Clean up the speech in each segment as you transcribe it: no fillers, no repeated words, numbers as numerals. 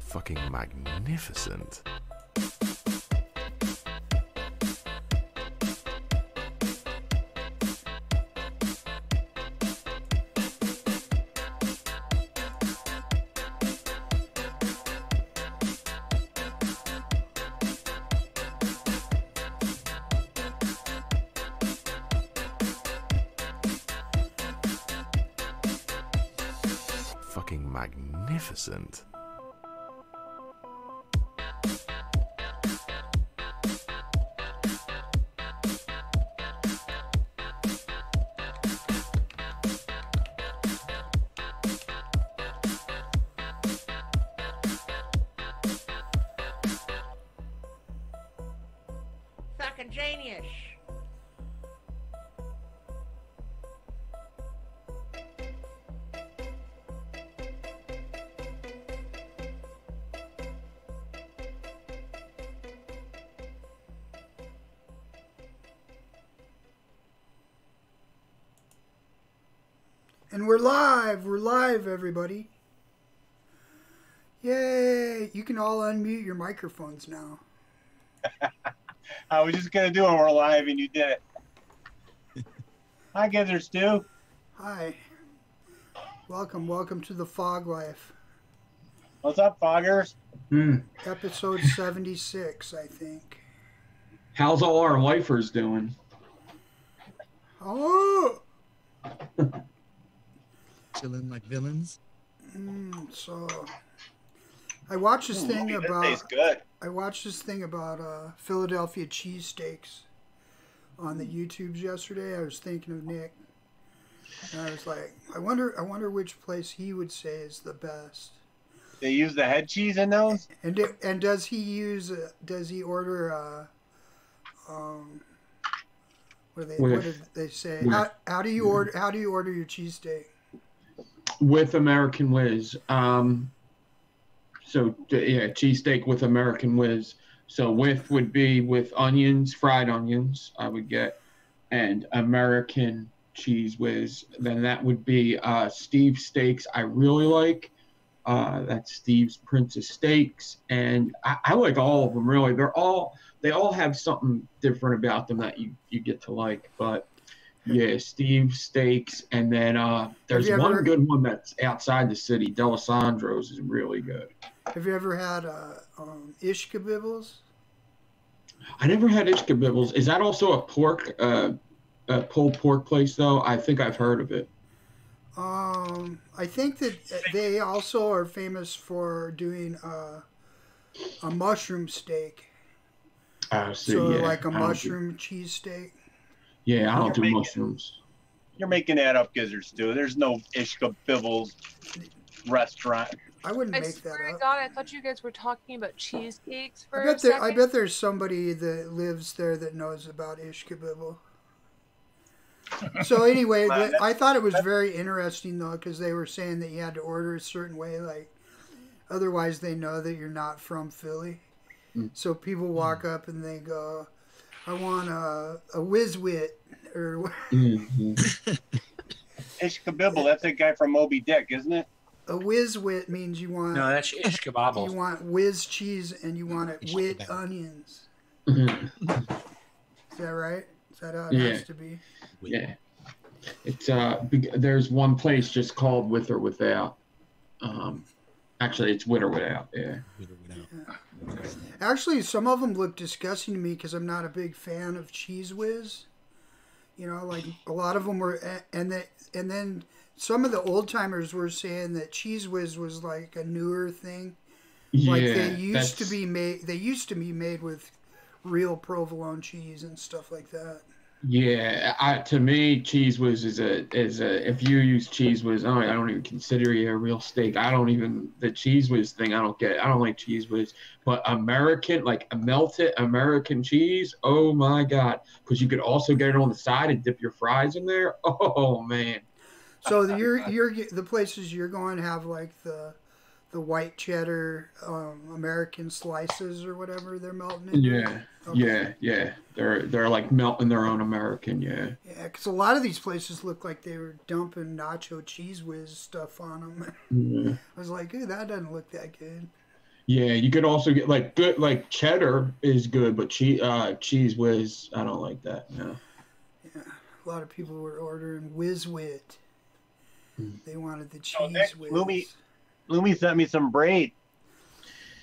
Fucking magnificent. Fucking magnificent. Fucking genius. And we're live, everybody. Yay! You can all unmute your microphones now. I was just gonna do it. We're live, and you did it. Hi, Gizzard Stu. Hi. Welcome to the Fog Life. What's up, Foggers? Episode 76, I think. How's all our lifers doing? Oh! Chilling like villains. So, I watched this thing That about. tastes good. I watched this thing about Philadelphia cheesesteaks on the YouTubes yesterday. I was thinking of Nick, and I was like, I wonder which place he would say is the best. They use the head cheese in those. And does he use? Does he order? What did they say? How do you order? How do you order your cheesesteak? With American Whiz. So yeah, cheesesteak with American Whiz. So with would be with onions, fried onions, I would get, and American cheese whiz. Then that would be Steve's Steaks. I really like. That's Steve's Princess Steaks, and I like all of them really. They all have something different about them that you get to like. But yeah, Steve's Steaks, and then there's one good one that's outside the city. Delisandro's is really good. Have you ever had Ishkabibbles? I never had Ishkabibbles. Is that also a pulled pork place though? I think I've heard of it. I think that they also are famous for doing a mushroom steak. So yeah, like a mushroom cheesesteak. Yeah, I don't do mushrooms. You're making that up, Gizzard Stu. There's no Ishkabibbles restaurant. I wouldn't I make that swear to up. God, I thought you guys were talking about cheesecakes for a second. I bet there's somebody that lives there that knows about Ishkabibble. So anyway, I thought it was very interesting though, because they were saying that you had to order a certain way, like otherwise they know that you're not from Philly. So people walk up and they go, "I want a whiz-wit," or Ishkabibble. That's that guy from Moby Dick, isn't it? a whiz-wit means you want. No, that's ish kebabble. You want whiz cheese and you want it with onions. Mhm. Is that right? Is that how it has to be? Yeah. It's there's one place just called With or Without. Actually, it's With or Without. Yeah. With or without. Actually, some of them look disgusting to me because I'm not a big fan of Cheese Whiz. You know, like a lot of them were, and then some of the old timers were saying that Cheese Whiz was like a newer thing. Yeah. Like they used to be made. They used to be made with real provolone cheese and stuff like that. Yeah, to me, Cheese Whiz is a if you use Cheese Whiz, I don't even consider it a real steak. I don't even the Cheese Whiz thing. I don't get. I don't like Cheese Whiz. But American, like a melted American cheese, oh my God! Because you could also get it on the side and dip your fries in there. Oh man! So the places you're going have like the white cheddar American slices or whatever they're melting in. Yeah. Okay. Yeah. They're like melting their own American. Yeah. Yeah, because a lot of these places look like they were dumping nacho Cheese Whiz stuff on them. Mm-hmm. I was like, ooh, that doesn't look that good. Yeah, you could also get like good, like cheddar is good, but cheese whiz, I don't like that. No. Yeah, a lot of people were ordering Whiz Wit. They wanted the Oh, cheese whiz. Lumi sent me some braid.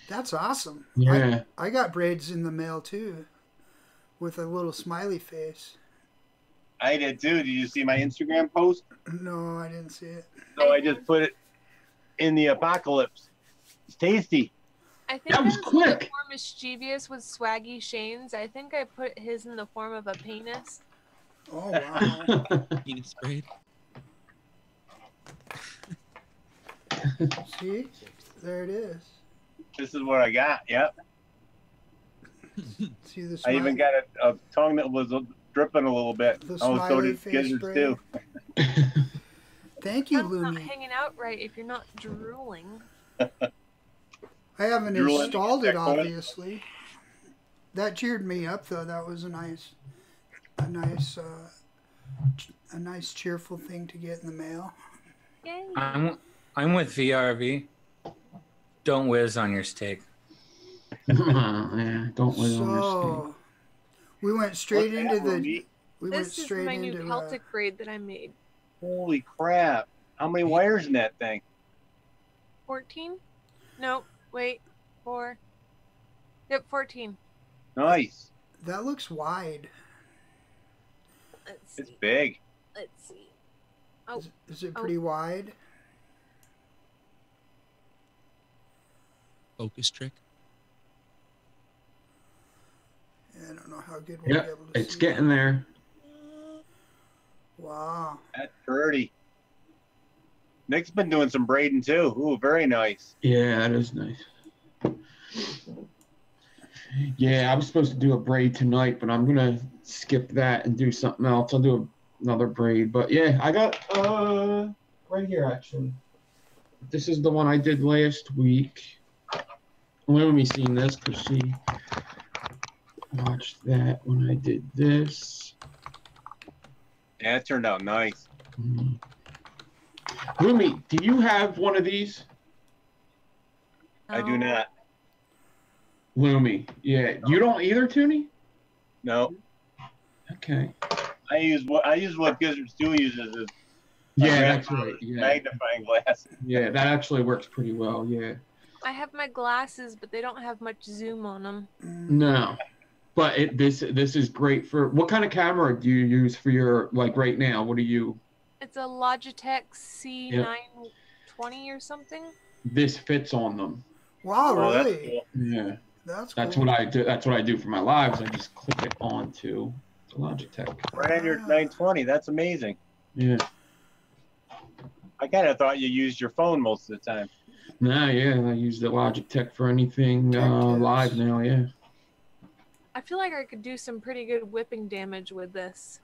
That's awesome. Yeah. I got braids in the mail too, with a little smiley face. I did too. Did you see my Instagram post? No, I didn't see it. So I just put it in the apocalypse. It's tasty. I think That was I a quick. bit more mischievous with Swaggy Shane's. I think I put his in the form of a penis. Oh wow! Peanut sprayed. See, there it is. This is what I got. Yep. See the I even got a tongue that was dripping a little bit. The Oh, so smiley did face Gizzard spray. too. Thank you, That's not Lumi. hanging out right if you're not drooling. I haven't Drooling installed to it, get that coin. obviously. That cheered me up, though. That was a nice, cheerful thing to get in the mail. Yay. I'm with VRV. Don't whiz on your steak. Yeah, don't whiz on your So we went straight What's into that, the. Ruby? We went This is straight my new into. Celtic braid that I made. Holy crap. How many wires in that thing? 14? No, wait. 4. Yep, 14. Nice. That looks wide. Let's see. It's big. Let's see. Oh, Is it pretty wide? Focus trick. Yeah, I don't know how good we'll steak. be Yeah, able to it's see getting there. Wow. That's pretty. Nick's been doing some braiding too. Ooh, very nice. Yeah, that is nice. Yeah, I was supposed to do a braid tonight, but I'm gonna skip that and do something else. I'll do another braid. But yeah, I got right here actually. This is the one I did last week. Lumi seen this because she watched that when I did this. Yeah, it turned out nice. Lumi, do you have one of these? I do not. Lumi, yeah. You don't either, Toonie? No. Okay. I use what Gizzard Stew uses is Yeah, that's right. Yeah. magnifying glass. Yeah, that actually works pretty well. Yeah. I have my glasses, but they don't have much zoom on them. No, but this is great for what kind of camera do you use for your like right now? What do you? It's a Logitech C920 or something. This fits on them. Wow, Oh, that's really? cool. Yeah, That's that's cool. what I do. That's what I do for my lives. I just click it onto the Logitech. Right on your 920. That's amazing. Yeah. I kind of thought you used your phone most of the time. No, yeah, I use the Logitech for anything Tech tips. live now. Yeah. I feel like I could do some pretty good whipping damage with this.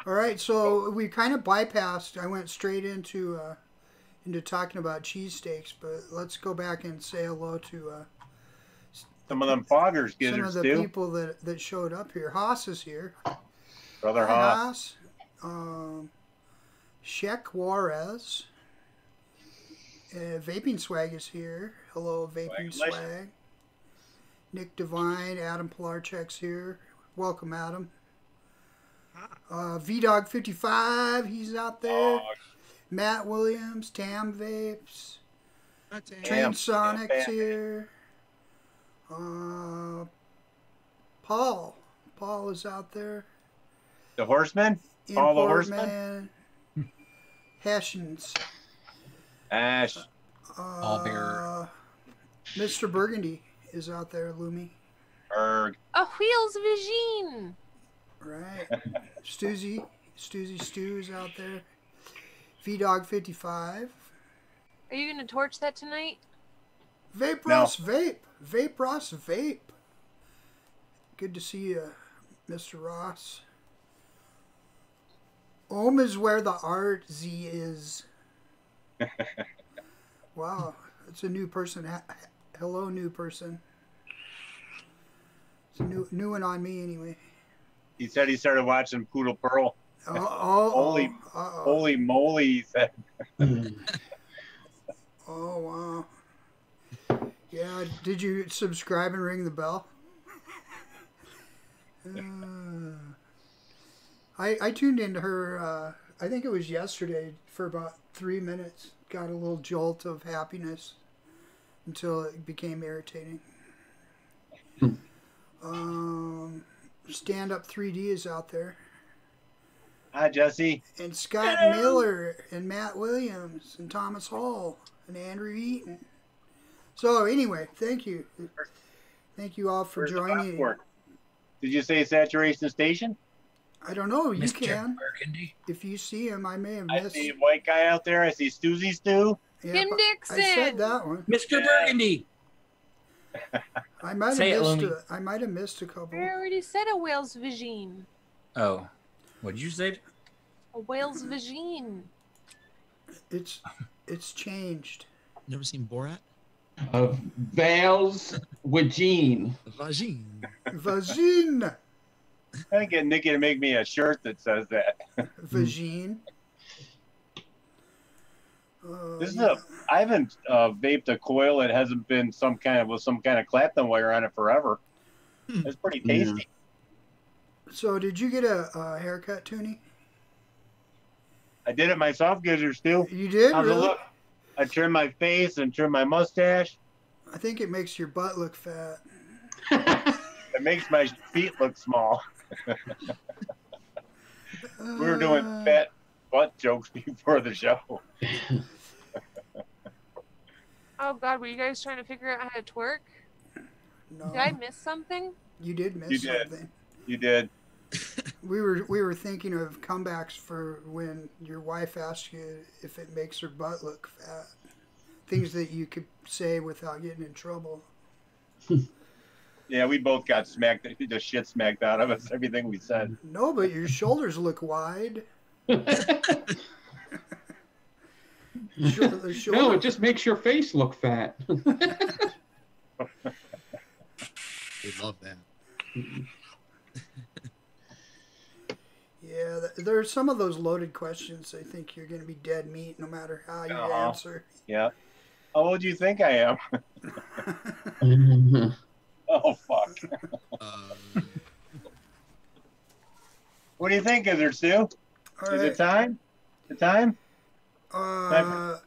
All right, so we kind of bypassed. I went straight into talking about cheesesteaks, but let's go back and say hello to Some of them foggers, some Gizzard of the Stew. people that showed up here. Haas is here. Brother Hi, Haas. Shek Juarez. Vaping Swag is here. Hello, Vaping Swag. Swag. Nick Devine, Adam Pilarchek's here. Welcome, Adam. VDog55, he's out there. Oh, Matt Williams, Tam Vapes. That's it. Train Tam, Sonic's Tam. here. Paul is out there. the Horseman? Paul the Import Horseman? Man. Hessians. Ash. Bearer. Mr. Burgundy is out there, Lumi. Erg. A Wheels Vigine! Right. Stoozy Stew is out there. VDog55. Are you going to torch that tonight? Vape No. Ross Vape. Vape Ross Vape. Good to see you, Mr. Ross. Ohm is where the art Z is. Wow, it's a new person. Hello, new person. It's a new one on me, anyway. He said he started watching Poodle Pearl. Holy Holy moly, he said. Oh, wow. Yeah, did you subscribe and ring the bell? I tuned into her, I think it was yesterday, for about 3 minutes. Got a little jolt of happiness until it became irritating. Stand Up 3D is out there. Hi, Jesse. And Scott Miller and Matt Williams and Thomas Hall and Andrew Eaton. So anyway, thank you. Thank you all for Where's the joining. popcorn? Did you say Saturation Station? I don't know. You Mr. can. Burgundy. If you see him, I may have I missed. see a white guy out there. I see Stoozy Stew. Yep, Tim I Dixon. said that one. Mr. Burgundy. I might Say it, have missed. Lumi. I might have missed a couple. I already said a whale's vagine. Oh, what did you say? A whale's vagine. It's changed. Never seen Borat? Vales Wagine. Vagine. Vagine. I can get Nikki to make me a shirt that says that. Vagine. This is I haven't vaped a coil that hasn't been with some kind of Clapton wire on it forever. It's pretty tasty. So did you get a haircut, Toonie? I did it myself, Gizzard Stew. You did? How's it Really? look? I trimmed my face and trimmed my mustache. I think it makes your butt look fat. It makes my feet look small. We were doing fat butt jokes before the show. Oh God, were you guys trying to figure out how to twerk? No. Did I miss something? You did miss You did. something. You did. We were thinking of comebacks for when your wife asks you if it makes her butt look fat. Things that you could say without getting in trouble. Yeah, we both got the shit smacked out of us, everything we said. No, but your shoulders look wide. No, it just makes your face look fat. We love that. Yeah, there are some of those loaded questions. I think you're going to be dead meat no matter how you answer. Yeah. How old do you think I am? Oh, fuck. What do you think, Gizzard Stew? All Is right. it time? The time? No.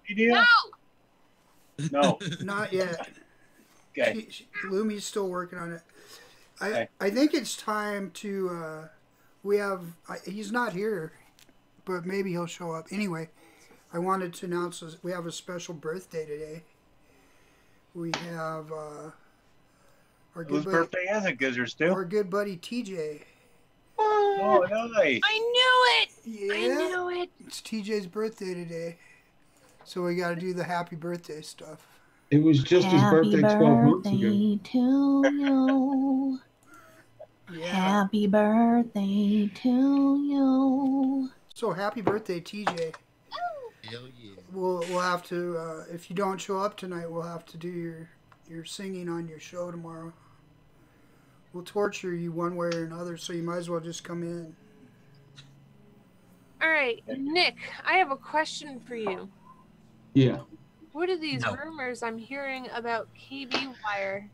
No. Not yet. Okay. Lumi's still working on it. Okay. I think it's time to. He's not here, but maybe he'll show up. Anyway, I wanted to announce we have a special birthday today. We have our good Whose buddy, birthday is it, Gizzard Stew? our good buddy TJ. Oh, nice. I knew it. Yeah, I knew it. it's TJ's birthday today, so we got to do the happy birthday stuff. It was just his birthday 12 months ago. Happy birthday to you. Yeah. Happy birthday to you. So happy birthday, TJ. Hell yeah. We'll have to if you don't show up tonight, we'll have to do your singing on your show tomorrow. We'll torture you one way or another, so you might as well just come in. All right, Nick, I have a question for you. Yeah. What are these No. rumors I'm hearing about KB wire?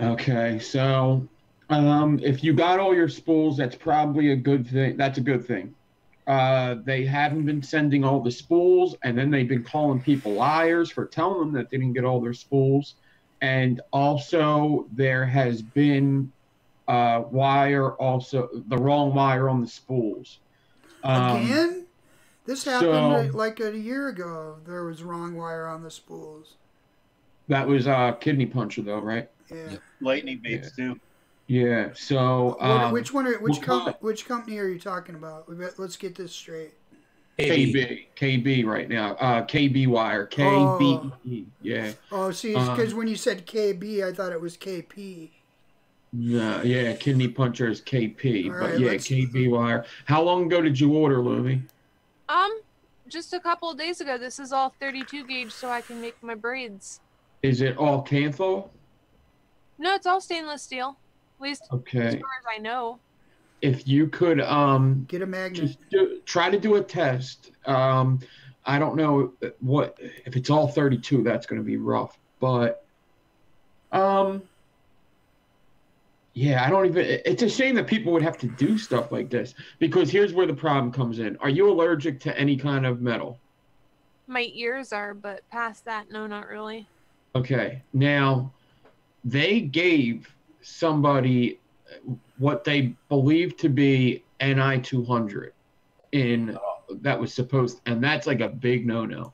Okay, so if you got all your spools, that's probably a good thing. That's a good thing. They haven't been sending all the spools, and then they've been calling people liars for telling them that they didn't get all their spools. And also, there has been the wrong wire on the spools. Again? This happened so- like a year ago. There was wrong wire on the spools. That was Kidney Puncher, though, right? Yeah. Yep. Lightning Baits, too. Yeah. So which what- company are you talking about? Let's get this straight. KB right now. KB wire. KBE. Yeah. Oh, see, it's because when you said KB, I thought it was KP. No, yeah, Kidney Puncher is KP, All but right, yeah, let's- KB wire. How long ago did you order, Louie? Just a couple of days ago. This is all 32 gauge, so I can make my braids. Is it all Canthal? No, it's all stainless steel. At least as Okay. far as I know. If you could Get a magnet. just try to do a test. I don't know if it's all 32, that's going to be rough, but Yeah, I don't even. It's a shame that people would have to do stuff like this because here's where the problem comes in. Are you allergic to any kind of metal? My ears are, but past that, no, not really. Okay. Now, they gave somebody what they believe to be Ni-200 that was supposed, and that's like a big no-no.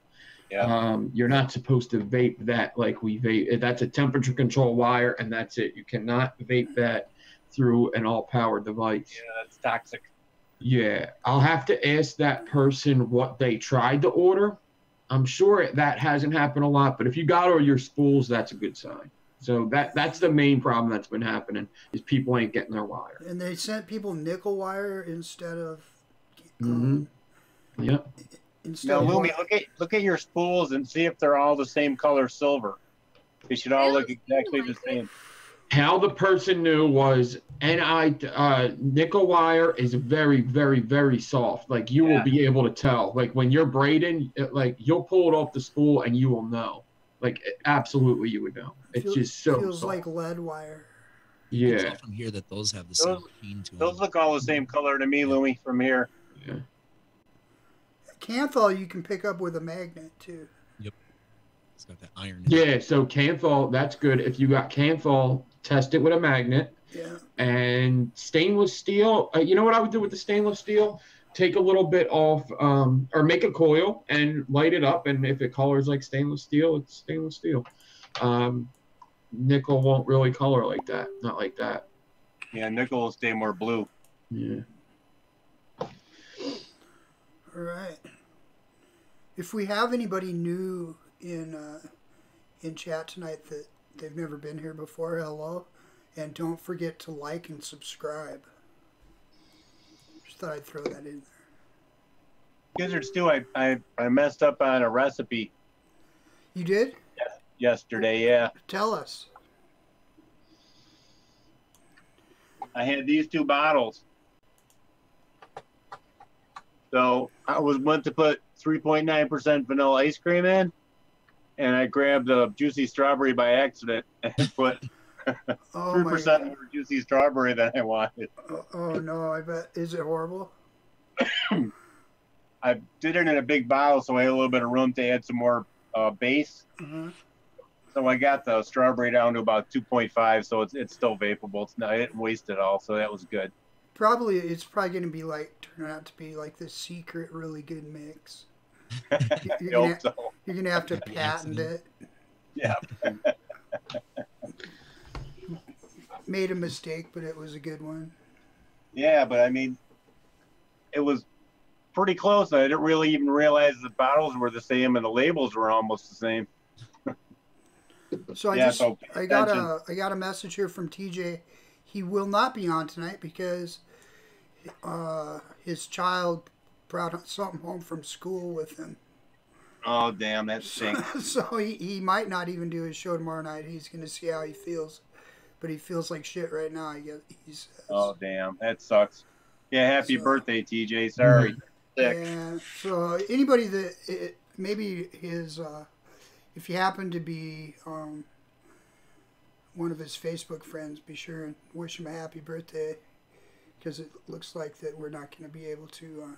Yeah. You're not supposed to vape that like we vape. That's a temperature control wire, and that's it. You cannot vape that through an all-power device. Yeah, that's toxic. Yeah, I'll have to ask that person what they tried to order. I'm sure that hasn't happened a lot, but if you got all your spools, that's a good sign. So that's the main problem that's been happening is people ain't getting their wire. And they sent people nickel wire instead of. Yep. Now, Lumi, look at your spools and see if they're all the same color silver. They should all look exactly the same. How the person knew was nickel wire is very, very, very soft. Like you will be able to tell. Like when you're braiding, like you'll pull it off the spool and you will know. Like absolutely, you would know. It's just so feels soft. like lead wire. You can Yeah. tell from here that those have the same sheen to them. Those look all the same color to me, Lumi, from here. Yeah. Canthal you can pick up with a magnet too. Yep. It's got that iron in it. Yeah. So Canthal, that's good. If you got Canthal, test it with a magnet. Yeah. And stainless steel. You know what I would do with the stainless steel? Take a little bit off, or make a coil and light it up. And if it colors like stainless steel, it's stainless steel. Nickel won't really color like that. Not like that. Yeah, nickel will stay more blue. Yeah. All right. If we have anybody new in chat tonight that they've never been here before, hello, and don't forget to like and subscribe. Just thought I'd throw that in there. Gizzard stew, I messed up on a recipe. You did? Yesterday, yeah. Tell us. I had these two bottles. So I went to put 3.9% vanilla ice cream in, and I grabbed a juicy strawberry by accident and put 3% more juicy strawberry than I wanted. Oh no, I bet. Is it horrible? I did it in a big bottle, so I had a little bit of room to add some more base. So I got the strawberry down to about 2.5, so it's still vapable. I didn't waste it all, so that was good. It's probably going to be turn out to be like this secret really good mix. You're going to have to patent it. Yeah. Made a mistake, but it was a good one. Yeah, but I mean, it was pretty close. I didn't really even realize the bottles were the same and the labels were almost the same. So I got a message here from TJ. He will not be on tonight because his child brought something home from school with him. Oh, damn, that stinks. So he might not even do his show tomorrow night. He's going to see how he feels. But he feels like shit right now, I guess he says. Oh, damn, that sucks. Yeah, happy birthday, TJ. Sorry. Sick. Yeah, so anybody that, maybe his, if you happen to be one of his Facebook friends, be sure and wish him a happy birthday, because it looks like that we're not going to be able to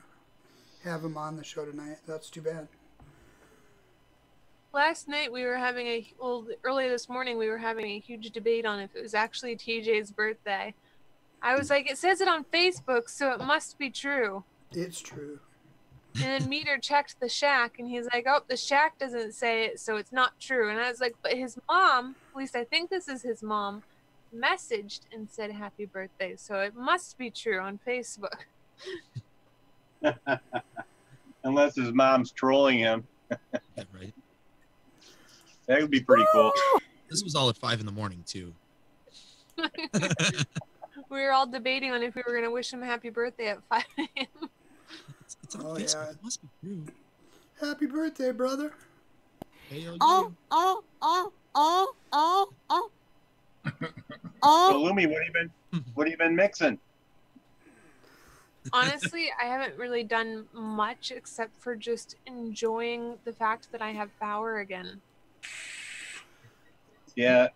have him on the show tonight. That's too bad. Last night we were having early this morning we were having a huge debate on if it was actually TJ's birthday. I was like, it says it on Facebook, so it must be true. It's true. And then Meter checked the shack, and he's like, oh, the shack doesn't say it, so it's not true. And I was like, but his mom, at least I think this is his mom, messaged and said happy birthday, so it must be true on Facebook. Unless his mom's trolling him. Yeah, right. That would be pretty cool. This was all at 5 in the morning, too. We were all debating on if we were going to wish him a happy birthday at 5 a.m. It's on Facebook. Yeah. It must be true. Happy birthday, brother. Hell Oh. So, Lumi, what have you been mixing? Honestly, I haven't really done much except for just enjoying the fact that I have power again. Yeah,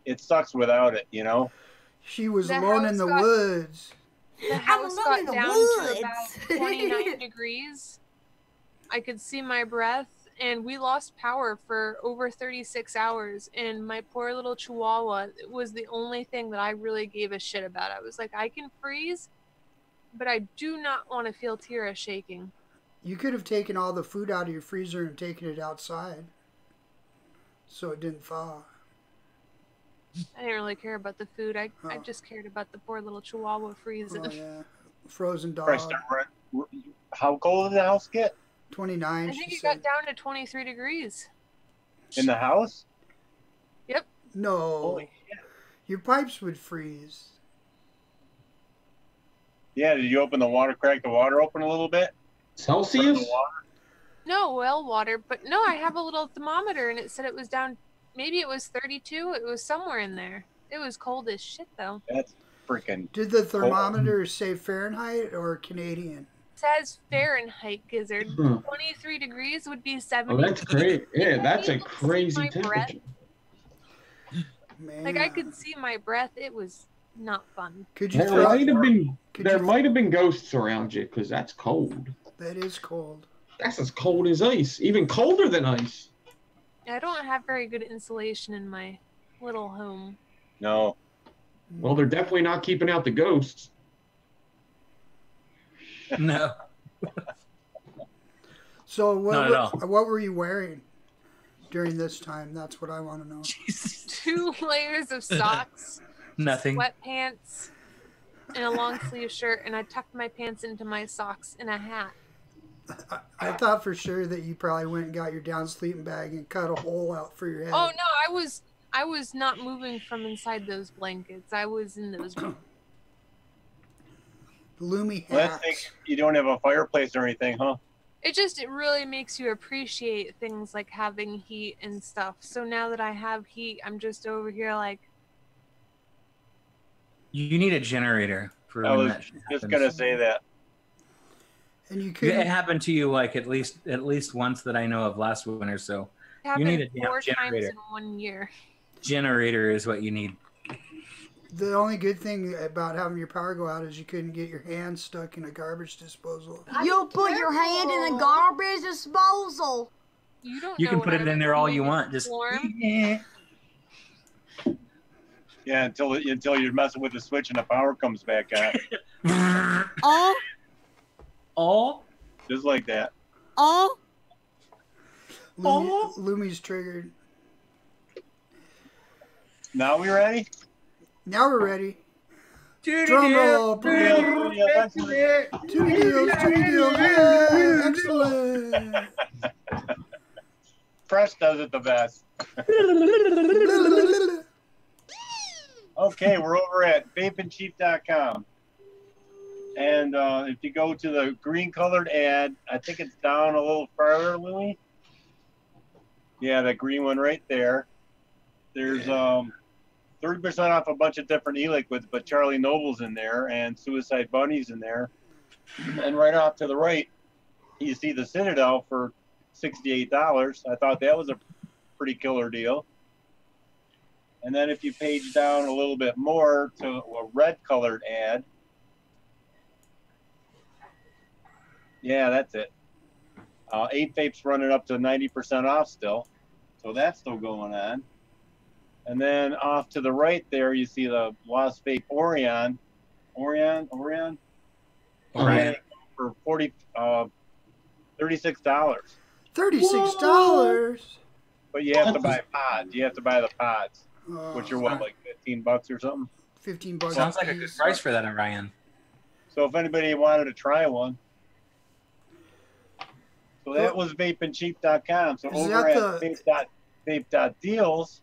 it sucks without it, you know. She was The alone in house the got- woods. The house alone got in the down to woods. about 29 degrees. I could see my breath, and we lost power for over 36 hours. And my poor little chihuahua was the only thing that I really gave a shit about. I was like, I can freeze, but I do not want to feel Tira shaking. You could have taken all the food out of your freezer and taken it outside, so it didn't thaw. I didn't really care about the food. I Oh. just cared about the poor little chihuahua freezing. Oh yeah, frozen Christ, dog. how cold did the house get 29. I think She it got said. down to 23 degrees. in the house? No, Holy shit! your pipes would freeze. Yeah, did you open the water, crack the water open a little bit? Celsius? Run the water? No, well water, but no, I have a little thermometer and it said it was down, maybe it was 32, it was somewhere in there. It was cold as shit though. That's freaking. Did the thermometer say Fahrenheit or Canadian? It says Fahrenheit, Gizzard. Hmm. 23 degrees would be Oh, 70. that's great. Yeah, that's a You can see crazy my breath. temperature. Man, Like I could see my breath. It was not fun. Could you There throw? might have been ghosts around you because that's cold. That is cold. That's as cold as ice, even colder than ice. I don't have very good insulation in my little home. No. Well, they're definitely not keeping out the ghosts. No. So Not at all. what were you wearing during this time? That's what I want to know. 2 layers of socks, Nothing. sweatpants, and a long sleeve shirt, and I tucked my pants into my socks and a hat. I thought for sure that you probably went and got your down sleeping bag and cut a hole out for your head. Oh no, I was not moving from inside those blankets. I was in those. Loomy Well, that's hats. like you don't have a fireplace or anything, huh? It really makes you appreciate things like having heat and stuff. So now that I have heat, I'm just over here like, You need a generator for I when was that shit just happens. gonna say that. And you It couldn't. happened to you like at least once that I know of last winter. So it happened need a damn 4 times generator. in 1 year. generator is what you need. The only good thing about having your power go out is you couldn't get your hand stuck in a garbage disposal. You'll put your hand in a garbage disposal. You don't. You know can what put I it in would there do all to you make want. it Just warm. Yeah, until you're messing with the switch and the power comes back on, Oh, oh. just like that. oh. Loomy's triggered. Now we ready? Now we're ready. Drum roll. Yeah, Two deals. Yeah, excellent. Fresh does it the best. Okay, we're over at vapingcheap.com. And if you go to the green colored ad, I think it's down a little further, Louis. Yeah, that green one right there. There's 30% off a bunch of different e-liquids, but Charlie Noble's in there and Suicide Bunny's in there. And right off to the right, you see the Citadel for $68. I thought that was a pretty killer deal. And then if you page down a little bit more to a red colored ad, yeah, that's it. 8 Vapes running up to 90% off still. So that's still going on. And then off to the right there, you see the Lost Vape Orion. Orion? Orion. For $36. $36. But you have to buy pods. You have to buy the pods, which are Uh, what, like $15 or something? $15. Sounds like a good price for that, Orion. So if anybody wanted to try one. So that was vapingcheap.com. So Is over that at vape.deals,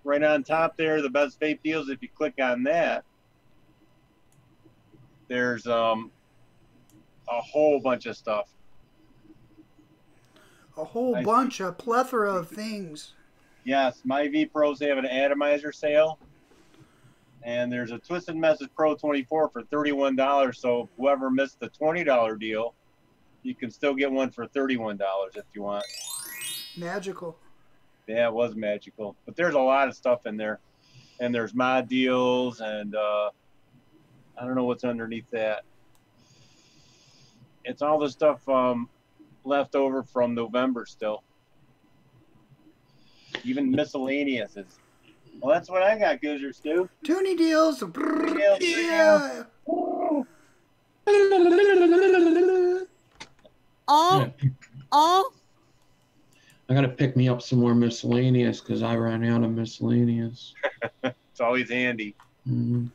right on top there, the best vape deals, if you click on that, there's a whole bunch of stuff. A whole bunch, a plethora of things. Yes, my V Pros, they have an atomizer sale. And there's a Twisted Message Pro 24 for $31. So whoever missed the $20 deal, you can still get one for $31 if you want. Magical. Yeah, it was magical. But there's a lot of stuff in there. And there's mod deals and I don't know what's underneath that. It's all the stuff left over from November still. Even miscellaneous is. Well, that's what I got, Gizzard Stu. Toonie deals. Yeah. Oh, oh. I gotta pick me up some more miscellaneous because I ran out of miscellaneous. It's always handy. Mm-hmm.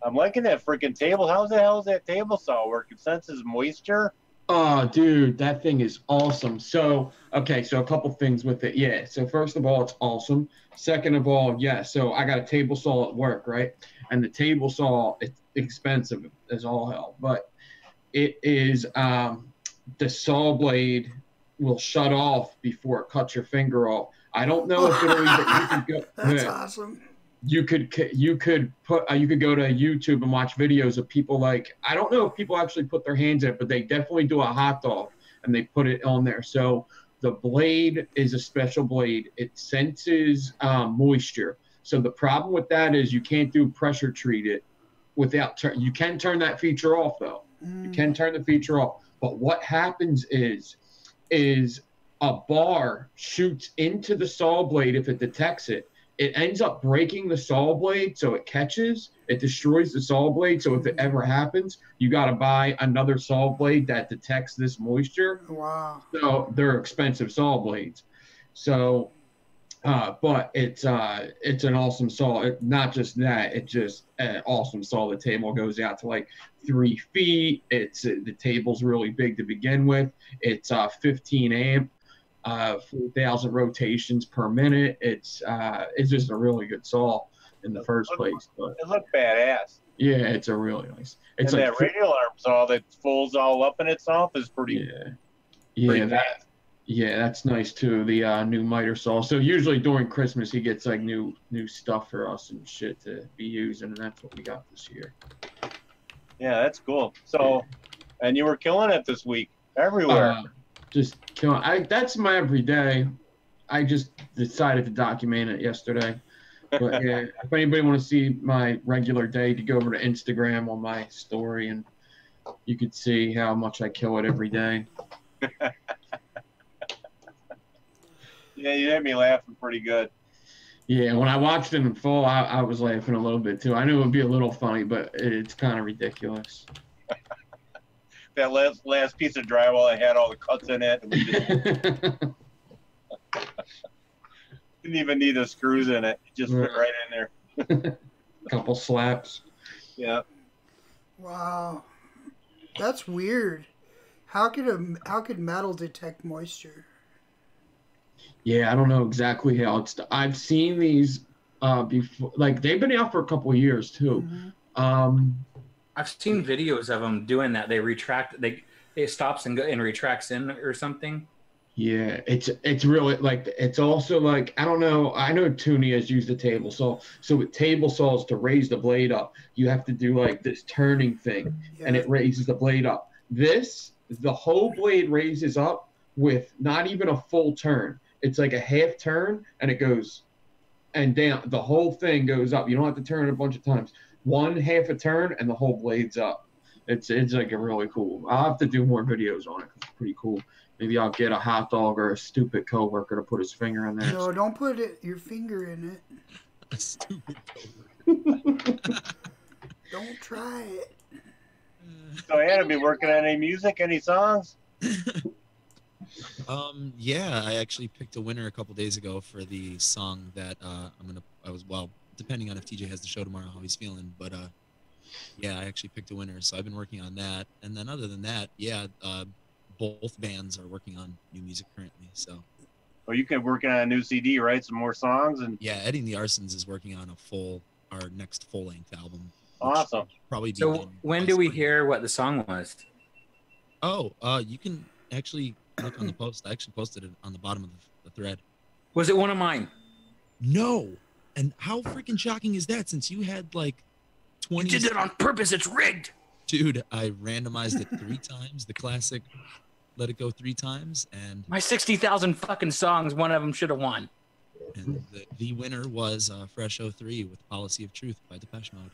I'm liking that freaking table. How the hell is that table saw working? Senses moisture? Oh, dude, that thing is awesome. So, okay, so a couple things with it. Yeah, so first of all, it's awesome. Second of all, yeah, so I got a table saw at work, right? And the table saw, it's expensive as all hell, but it is, the saw blade will shut off before it cuts your finger off. I don't know if it'll even, you could go, That's awesome. You could go to YouTube and watch videos of people like, I don't know if people actually put their hands in it, but they definitely do a hot dog and they put it on there. So the blade is a special blade. It senses moisture. So the problem with that is you can't do pressure treat it without, you can turn that feature off though. You can turn the feature off. But what happens is a bar shoots into the saw blade if it detects it. It ends up breaking the saw blade, so it catches. It destroys the saw blade. So if it ever happens, you got to buy another saw blade that detects this moisture. Wow. So they're expensive saw blades. So, but it's an awesome saw. Not just that, it's just an awesome saw. The table goes out to like 3 feet. It's the table's really big to begin with. It's 15 amp. 4,000 rotations per minute. It's just a really good saw in the first place. But it looked badass. Yeah, it's a really nice. It's and like that radial arm saw that folds all up in itself is pretty. Yeah, that's nice too. The new miter saw. So usually during Christmas he gets like new stuff for us and shit to be using, and that's what we got this year. Yeah, that's cool. So, and you were killing it this week everywhere. Just killing. That's my everyday. I just decided to document it yesterday. But yeah, if anybody want to see my regular day, to go over to Instagram on my story, and you could see how much I kill it every day. Yeah, you had me laughing pretty good. Yeah, when I watched it in full, I was laughing a little bit too. I knew it would be a little funny, but it's kind of ridiculous. That last piece of drywall, I had all the cuts in it. And we just didn't even need the screws in it. It just fit right in there. Couple slaps. Yeah. Wow. That's weird. How could metal detect moisture? Yeah, I don't know exactly how I've seen these before. Like they've been out for a couple of years too. Mm-hmm. I've seen videos of them doing that. They retract. It stops and retracts in or something. Yeah, it's really like, it's also like, I don't know. I know Toonie has used a table saw. So with table saws, to raise the blade up, you have to do like this turning thing, and it raises the blade up. The whole blade raises up with not even a full turn. It's like a half turn, and it goes and down. The whole thing goes up. You don't have to turn it a bunch of times. One half a turn, and the whole blade's up. It's like a really cool. I'll have to do more videos on it. It's pretty cool. Maybe I'll get a hot dog or a stupid coworker to put his finger in there. No, don't put your finger in it. A stupid coworker. Don't try it. So you had to be working on any music, any songs? Yeah, I actually picked a winner a couple days ago for the song that depending on if TJ has the show tomorrow, how he's feeling, but yeah, I actually picked a winner, so I've been working on that. And then other than that, yeah, both bands are working on new music currently, so. Well, you can work on a new CD, right? Some more songs, and yeah, Eddie and the Arsons is working on our next full-length album. Awesome. Probably. So when do we hear what the song was? Oh, you can actually look on the post. I actually posted it on the bottom of the thread. Was it one of mine? No. And how freaking shocking is that? Since you had like 20. You did it on purpose. It's rigged. Dude, I randomized it 3 times. The classic Let It Go 3 times. And my 60,000 fucking songs, one of them should have won. And the winner was Fresh 03 with Policy of Truth by Depeche Mode.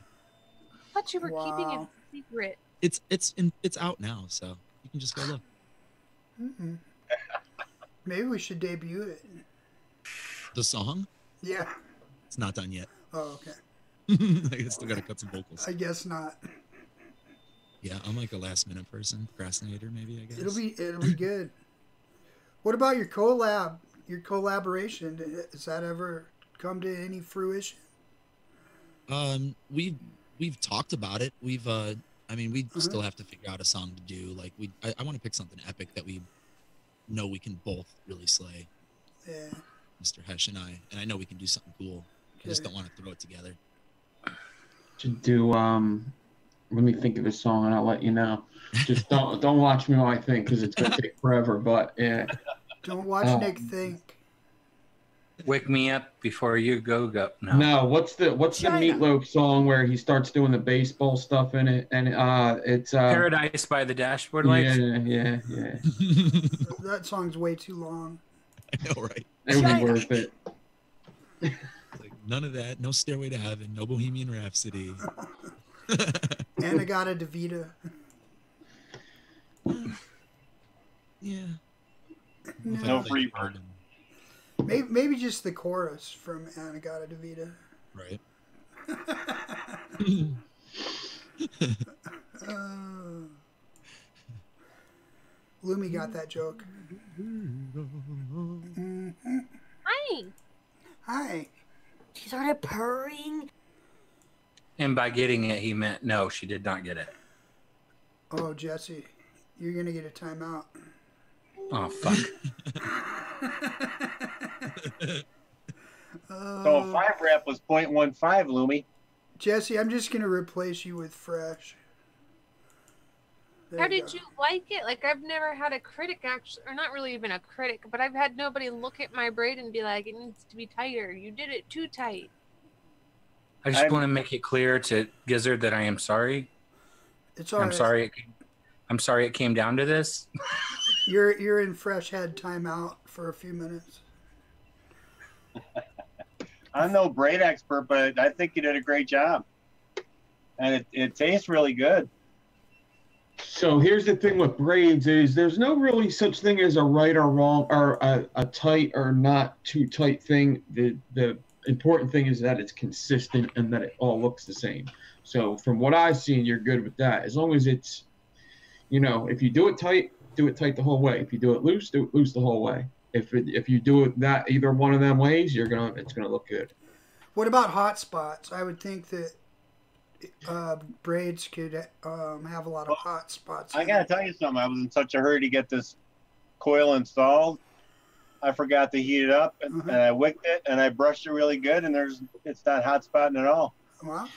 I thought you were keeping it secret. It's out now, so you can just go look. Mm-hmm. Maybe we should debut it. The song? Yeah. It's not done yet. Oh, okay. I still gotta cut some vocals. I guess not. Yeah, I'm like a last minute person, procrastinator maybe. I guess It'll be good. What about your collaboration? Has that ever come to any fruition? We've talked about it. We still have to figure out a song to do. Like I want to pick something epic that we know we can both really slay. Yeah. Mr. Hesh and I know we can do something cool. I just don't want to throw it together. To do let me think of a song and I'll let you know. Just don't watch me while I think because it's gonna take forever. But yeah. Don't watch Nick think. Wake me up before you go. No. What's the Meatloaf song where he starts doing the baseball stuff in it and it's Paradise by the Dashboard Lights. Yeah. That song's way too long. I know, right? It would be worth it. Like none of that. No Stairway to Heaven. No Bohemian Rhapsody. Anagata Davida. Yeah. No free bird. Maybe just the chorus from Anagata Davida. Right. Lumi got that joke. Hi. Hi. She started purring. And by getting it, he meant no, she did not get it. Oh, Jesse, you're gonna get a timeout. Oh, fuck. So a 5 rep was 0.15, Lumi. Jesse, I'm just gonna replace you with Fresh. There How you did go. you like it? Like, I've never had a critic actually, or not really even a critic, but I've had nobody look at my braid and be like, it needs to be tighter. You did it too tight. I just want to make it clear to Gizzard that I am sorry. It's all I'm right. sorry. I'm sorry it came down to this. You're in Fresh head timeout for a few minutes. I'm no braid expert, but I think you did a great job. And it tastes really good. So here's the thing with braids is there's no really such thing as a right or wrong or a tight or not too tight thing. The important thing is that it's consistent and that it all looks the same. So from what I've seen, you're good with that. As long as it's, if you do it tight the whole way. If you do it loose the whole way. If you do it that either one of them ways, it's gonna look good. What about hot spots? I would think that braids could have a lot of hot spots. I gotta tell you something. I was in such a hurry to get this coil installed. I forgot to heat it up, and I wicked it, and I brushed it really good, and it's not hot spotting at all. Wow.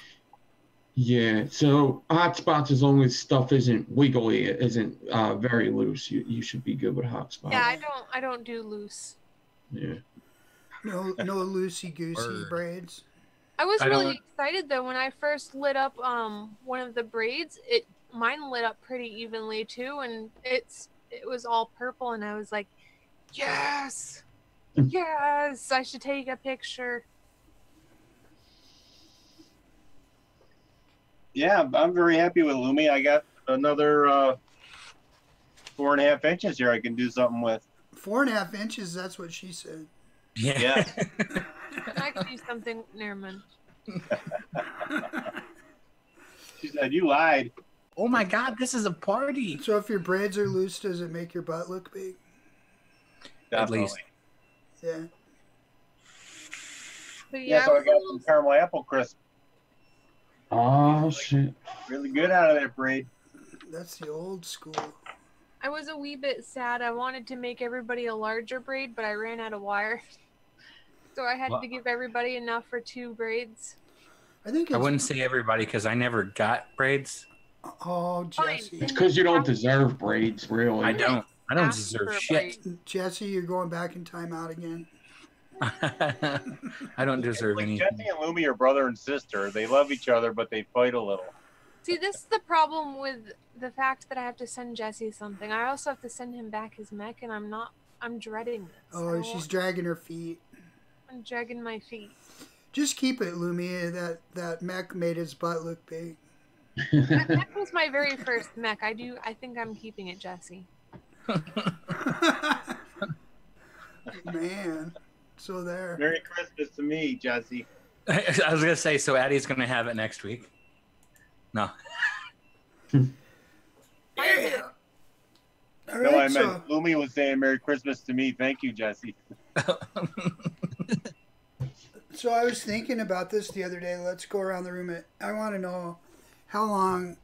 Yeah, so hot spots, as long as stuff isn't wiggly, it isn't very loose, you should be good with hot spots. Yeah, I don't do loose. Yeah. No loosey goosey braids. I was really excited though when I first lit up one of the braids. Mine lit up pretty evenly too, and it was all purple, and I was like, yes, yes, I should take a picture. Yeah, I'm very happy with Lumi. I got another 4.5 inches here I can do something with. 4.5 inches, that's what she said. Yeah. I could do something. Never mind. She said, you lied. Oh my God, this is a party. So if your braids are loose, does it make your butt look big? At least. Yeah. But Yeah, so I got some caramel apple crisp. Oh, shit. Really good out of that braid. That's the old school. I was a wee bit sad. I wanted to make everybody a larger braid, but I ran out of wire. So I had to give everybody enough for 2 braids. I wouldn't say everybody because I never got braids. Oh, Jesse. It's because you don't deserve braids, really. I don't deserve shit. Jesse, you're going back in timeout again. I don't deserve anything. Jesse and Lumi are brother and sister. They love each other, but they fight a little. See, this is the problem with the fact that I have to send Jesse something. I also have to send him back his mech, and I'm dreading this. Oh, she's dragging her feet. I'm dragging my feet. Just keep it, Lumi. That mech made his butt look big. That was my very first mech. I think I'm keeping it, Jesse. Man. So there. Merry Christmas to me, Jesse. I was gonna say, so Addie's gonna have it next week. No. Yeah. All No, right, I so meant Lumi was saying Merry Christmas to me. Thank you, Jesse. so I was thinking about this the other day. Let's go around the room. I want to know how long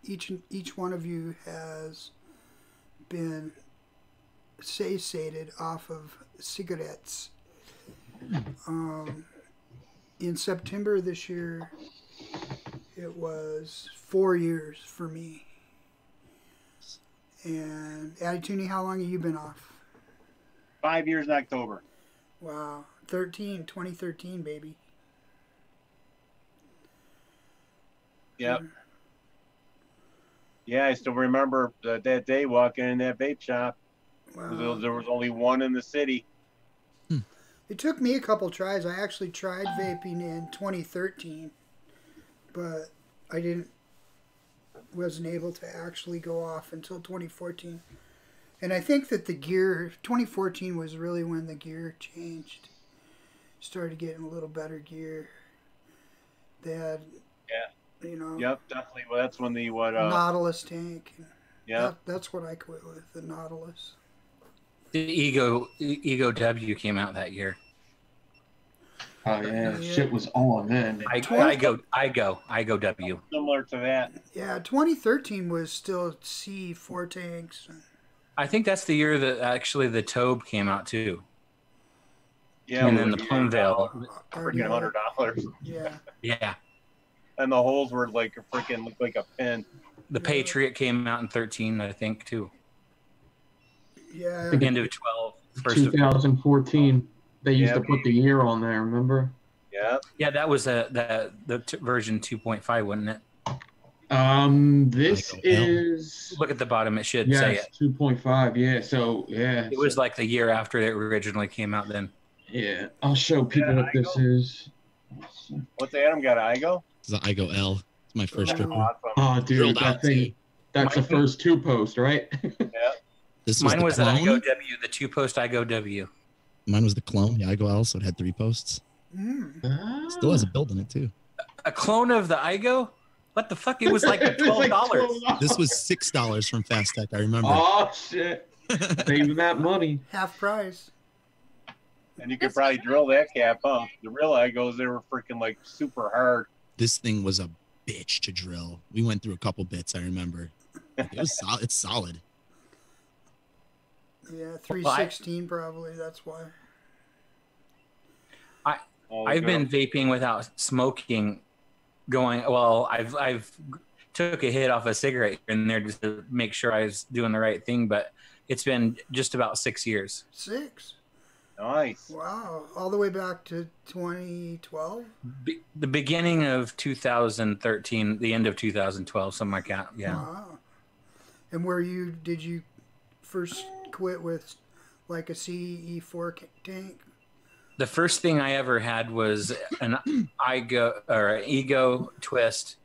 each one of you has been satiated off of cigarettes. In September this year, it was 4 years for me. And Addie, how long have you been off? 5 years in October. Wow. 2013, baby. Yep. Yeah, I still remember that day walking in that vape shop. Wow. There was only one in the city. It took me a couple tries. I actually tried vaping in 2013, but I wasn't able to actually go off until 2014. And I think that the gear, 2014 was really when the gear changed. Started getting a little better gear. They had, Yeah. you know, Yep, definitely. Well, that's when the Nautilus tank. Yeah. That's what I quit with, the Nautilus. The Ego W came out that year. Oh yeah, shit was on then. I go W. Similar to that. Yeah, 2013 was still C4 tanks. I think that's the year that actually the Tobe came out too. Yeah, and then the Plumvale. Freaking $100. Yeah. Yeah. And the holes were like freaking looked like a pin. The Patriot came out in 13, I think, too. Yeah. The end of 12. 2014. They used to put the year on there, remember? Yeah. Yeah, that was the version 2.5, wasn't it? This is. Look at the bottom. It should say it. 2.5. Yeah. So yeah. It was like the year after it originally came out. Then. Yeah, I'll show people what this is. What's Adam got? Igo? It's the Igo L. It's my first stripper. Awesome. Oh, dude, Drilled that out thing. That's the first 2-post, right? Yeah. This Mine was the clone. Igo W, the 2-post Igo W. Mine was the clone, the Igo L, so it had 3 posts. Still has a build in it too. A clone of the Igo? What the fuck? It was like $12. This was $6 from Fast Tech. I remember. Oh shit! Saving that money. Half price. And you could probably drill that cap, huh? The real Igos, they were freaking like super hard. This thing was a bitch to drill. We went through a couple bits. I remember. It was solid. It's solid. Yeah, 316 probably. That's why. I've been vaping without smoking. I've took a hit off a cigarette in there just to make sure I was doing the right thing, but it's been just about 6 years. 6. Nice. Wow. All the way back to 2012? The beginning of 2013, the end of 2012, something like that. Yeah. Wow. And did you first quit with like a CE4 tank? The first thing I ever had was an Ego twist.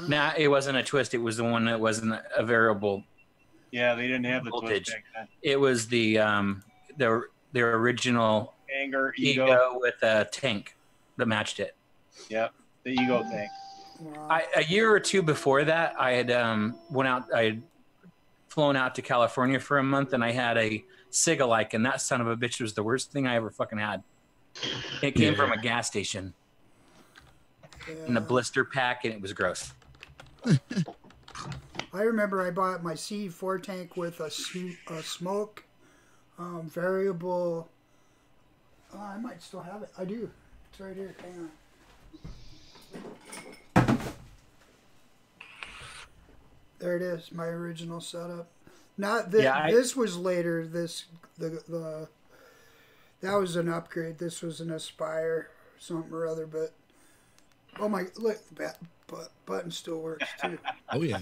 Nah, it wasn't a twist. It was the one that wasn't a variable. Yeah, they didn't have the voltage. twist back then. It was the original Anger Ego with a tank that matched it. Yep, the Ego tank. Wow. A year or two before that, I had I had flown out to California for a month, and I had a Sig-alike, and that son of a bitch was the worst thing I ever fucking had. It came from a gas station in a blister pack, and it was gross. I remember I bought my CE4 tank with a smoke variable. Oh, I might still have it. I do. It's right here. Hang on. There it is. My original setup. Not that this was later. The that was an upgrade. This was an Aspire something or other. But oh my, look, the button still works too. Oh yeah.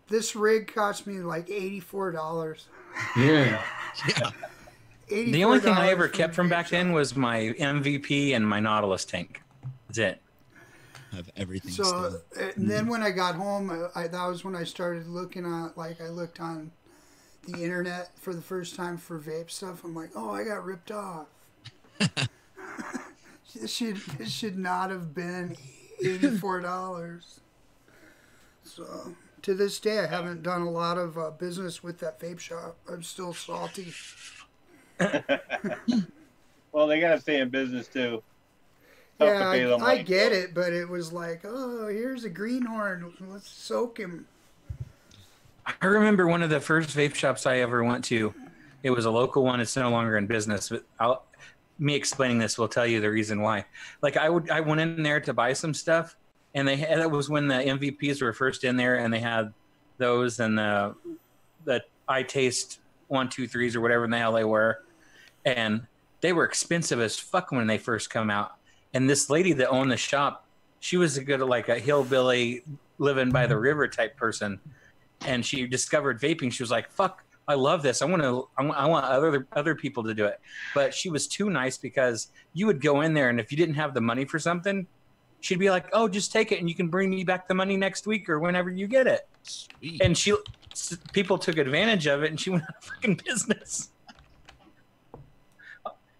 This rig cost me like $84. Yeah. Yeah. The only thing I ever $84 kept a from vape back then shop. was my MVP and my Nautilus tank. That's it. Have everything So still. and then when I got home, that was when I started looking at, like, I looked on the internet for the first time for vape stuff. I'm like, oh, I got ripped off. This should not have been $84. So to this day, I haven't done a lot of business with that vape shop. I'm still salty. Well, they gotta stay in business too. Tough to Yeah, pay them I like get that. it, but it was like, oh, here's a greenhorn. Let's soak him. I remember one of the first vape shops I ever went to. It was a local one. It's no longer in business, but me explaining this will tell you the reason why. Like I went in there to buy some stuff, and that was when the MVPs were first in there, and they had those and the I Taste 1, 2, 3s or whatever the hell they were, and they were expensive as fuck when they first come out. And this lady that owned the shop, she was like a hillbilly living by the river type person. And she discovered vaping. She was like, fuck, I love this. I want other people to do it. But she was too nice because you would go in there, and if you didn't have the money for something, she'd be like, oh, just take it and you can bring me back the money next week or whenever you get it. Sweet. And people took advantage of it, and she went out of fucking business.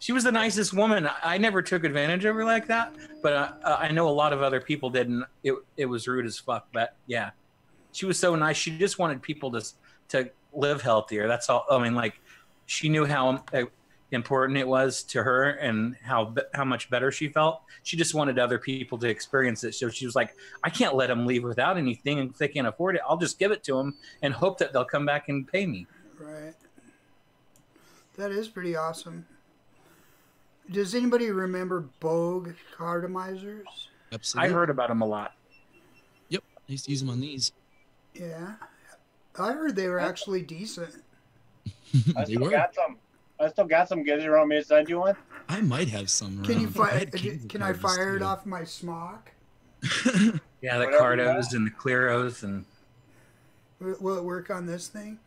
She was the nicest woman. I never took advantage of her like that, but I know a lot of other people didn't. It was rude as fuck, but yeah. She was so nice. She just wanted people to live healthier. That's all. I mean, like, she knew how important it was to her and how much better she felt. She just wanted other people to experience it. So she was like, I can't let them leave without anything. And if they can't afford it, I'll just give it to them and hope that they'll come back and pay me. Right. That is pretty awesome. Does anybody remember Bogue cartomizers? Absolutely. I heard about them a lot. Yep. I used to use them on these. Yeah. I heard they were actually decent. I They still were. got some. I still got some Gizzard on me to send you one. I might have some. Can you around. can I fire it off my smock? Yeah, the Whatever you Cardos want. and the Clearos and Will it work on this thing?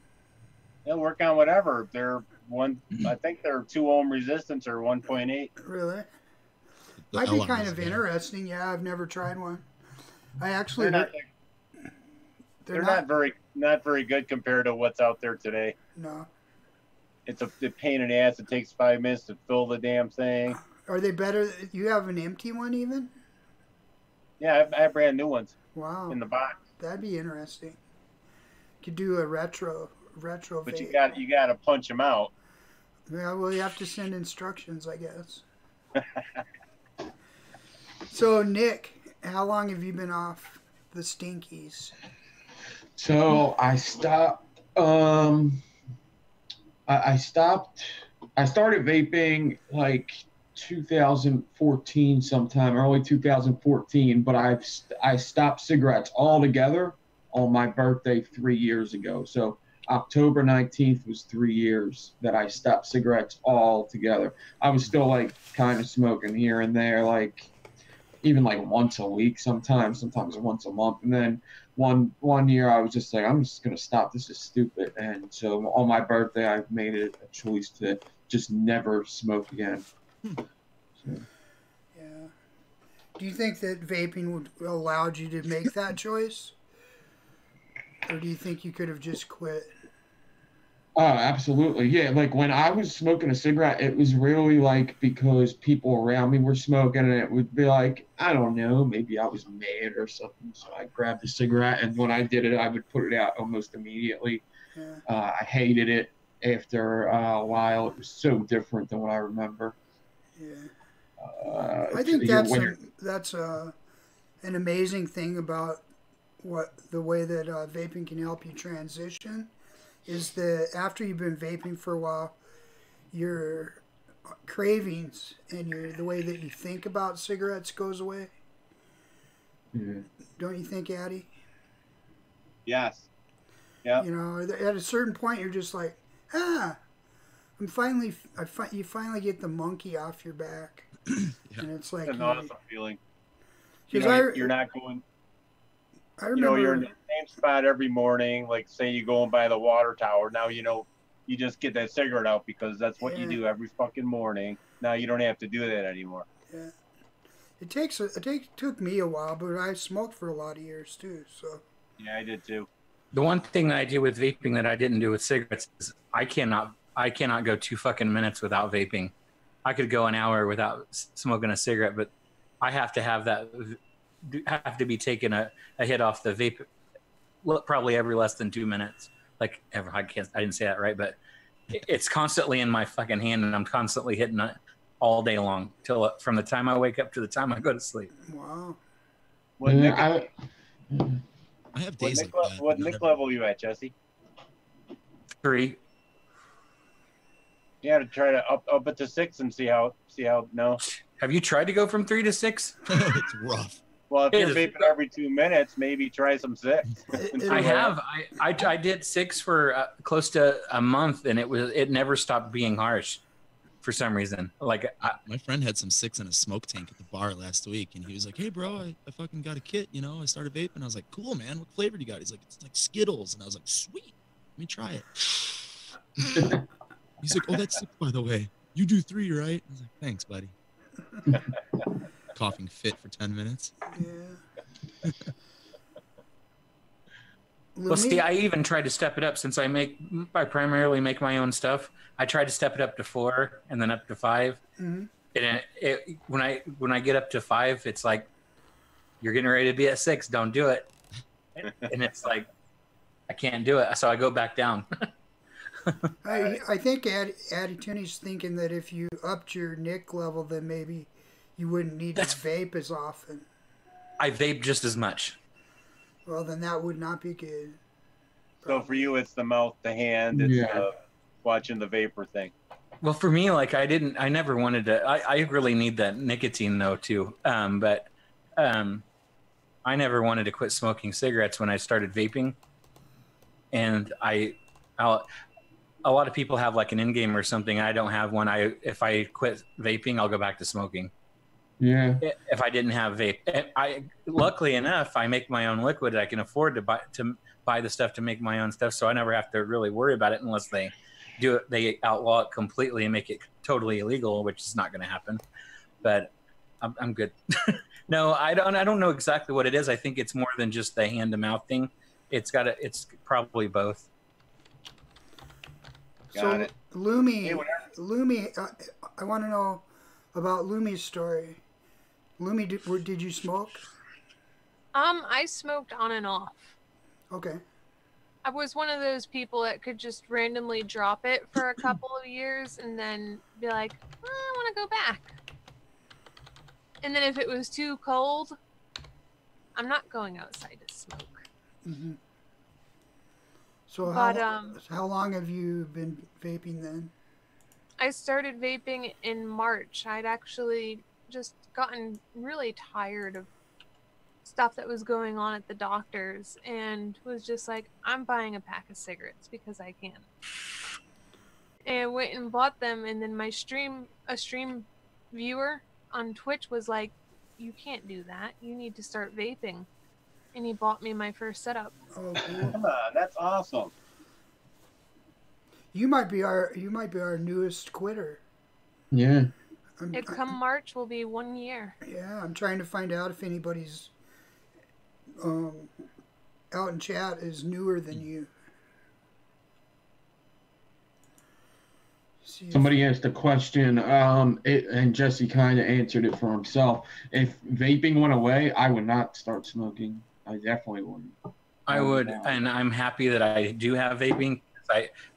They'll work on whatever. They're I think they're 2 ohm resistance or 1.8. Really? The Might be L kind is of better. interesting. Yeah, I've never tried one. I actually They're not very good compared to what's out there today. No. It's a pain in the ass. It takes 5 minutes to fill the damn thing. Are they better? You have an empty one even? Yeah, I have brand new ones Wow. in the box. That'd be interesting. Could do a retro But vape. you got to punch them out. Yeah, well, you have to send instructions, I guess. So, Nick, how long have you been off the Stinkies? So I stopped. I stopped. I started vaping like 2014, sometime early 2014. But I stopped cigarettes altogether on my birthday 3 years ago. So October 19th was 3 years that I stopped cigarettes altogether. I was still like kind of smoking here and there, like even like once a week, sometimes once a month. And then one year I was just like, I'm just gonna stop. This is stupid. And so on my birthday, I made it a choice to just never smoke again. So. Yeah. Do you think that vaping would allowed you to make that choice? Or do you think you could have just quit? Oh, absolutely. Yeah, like when I was smoking a cigarette, it was really like because people around me were smoking, and it would be like, I don't know, maybe I was mad or something. So I grabbed a cigarette, and when I did it, I would put it out almost immediately. Yeah. I hated it after a while. It was so different than what I remember. Yeah. I think that's an amazing thing about the way that vaping can help you transition is that after you've been vaping for a while, your cravings and the way that you think about cigarettes goes away. Yeah. Don't you think, Addie? Yes. Yeah. You know, at a certain point, you're just like, you finally get the monkey off your back. And it's like It's an awesome feeling. Because You're not going. I remember, You're in the same spot every morning. Like say you going by the water tower. Now you just get that cigarette out because that's what you do every fucking morning. Now you don't have to do that anymore. Yeah. It took me a while, but I smoked for a lot of years too. So. Yeah, I did too. The one thing that I do with vaping that I didn't do with cigarettes is I cannot go 2 fucking minutes without vaping. I could go an hour without smoking a cigarette, but I have to have be taking a hit off the vape probably every less than 2 minutes. Like ever, I didn't say that right, but it's constantly in my fucking hand, and I'm constantly hitting it all day long from the time I wake up to the time I go to sleep. Wow. I have days like that. What Nick level are you at, Jesse? 3. Yeah, to try to up it to 6 and see how. No. Have you tried to go from 3 to 6? It's rough. Well, if you're vaping every 2 minutes, maybe try some 6. I have. I did 6 for close to a month, and it never stopped being harsh for some reason. Like my friend had some 6 in a smoke tank at the bar last week, and he was like, "Hey, bro, I fucking got a kit. You know, I started vaping." I was like, "Cool, man. What flavor do you got?" He's like, "It's like Skittles," and I was like, "Sweet, let me try it." He's like, "Oh, that's 6, by the way. You do 3, right?" I was like, "Thanks, buddy." Coughing fit for 10 minutes. Yeah. Well, see, I even tried to step it up since I primarily make my own stuff. I tried to step it up to 4 and then up to 5. Mm-hmm. And when I get up to 5, it's like, you're getting ready to be at 6. Don't do it. And it's like, I can't do it. So I go back down. I think Addy Tooney's thinking that if you upped your Nick level, then maybe you wouldn't need to vape as often. I vape just as much. Well, then that would not be good. So for you, it's the mouth, the hand, it's watching the vapor thing. Well, for me, like I never wanted to. I really need that nicotine though too. But I never wanted to quit smoking cigarettes when I started vaping, and a lot of people have like an in game or something. I don't have one. If I quit vaping, I'll go back to smoking. Yeah. If I didn't have vape, luckily enough, I make my own liquid. I can afford to buy the stuff to make my own stuff, so I never have to really worry about it unless they do it. They outlaw it completely and make it totally illegal, which is not going to happen. But I'm good. No, I don't know exactly what it is. I think it's more than just the hand to mouth thing. It's probably both. Got it. Lumi, I want to know about Lumi's story. Lumi, did you smoke? I smoked on and off. Okay. I was one of those people that could just randomly drop it for a couple of years and then be like, I want to go back. And then if it was too cold, I'm not going outside to smoke. Mm-hmm. So how long have you been vaping then? I started vaping in March. I'd actually just gotten really tired of stuff that was going on at the doctor's and was just like, I'm buying a pack of cigarettes because I can. And went and bought them, and then a stream viewer on Twitch was like, you can't do that. You need to start vaping. And he bought me my first setup. Oh, cool. Come on, that's awesome. You might be our newest quitter. Yeah. Come March will be 1 year. Yeah, I'm trying to find out if anybody's out in chat is newer than you. Somebody asked a question, and Jesse kind of answered it for himself. If vaping went away, I would not start smoking. I definitely wouldn't. I would, and I'm happy that I do have vaping.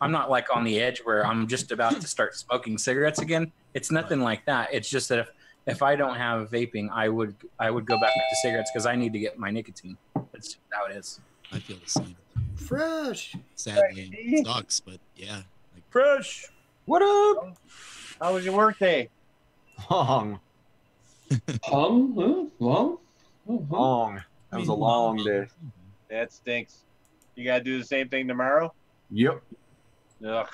I'm not like on the edge where I'm just about to start smoking cigarettes again. It's nothing like that. It's just that if I don't have vaping, I would go back to cigarettes because I need to get my nicotine. That's how it is. I feel the same. Fresh. Sadly, it sucks, but yeah. Like, fresh. What up? How was your work day? Long. Long? Long. That was a long day. That stinks. You gotta do the same thing tomorrow? Yep. Ugh.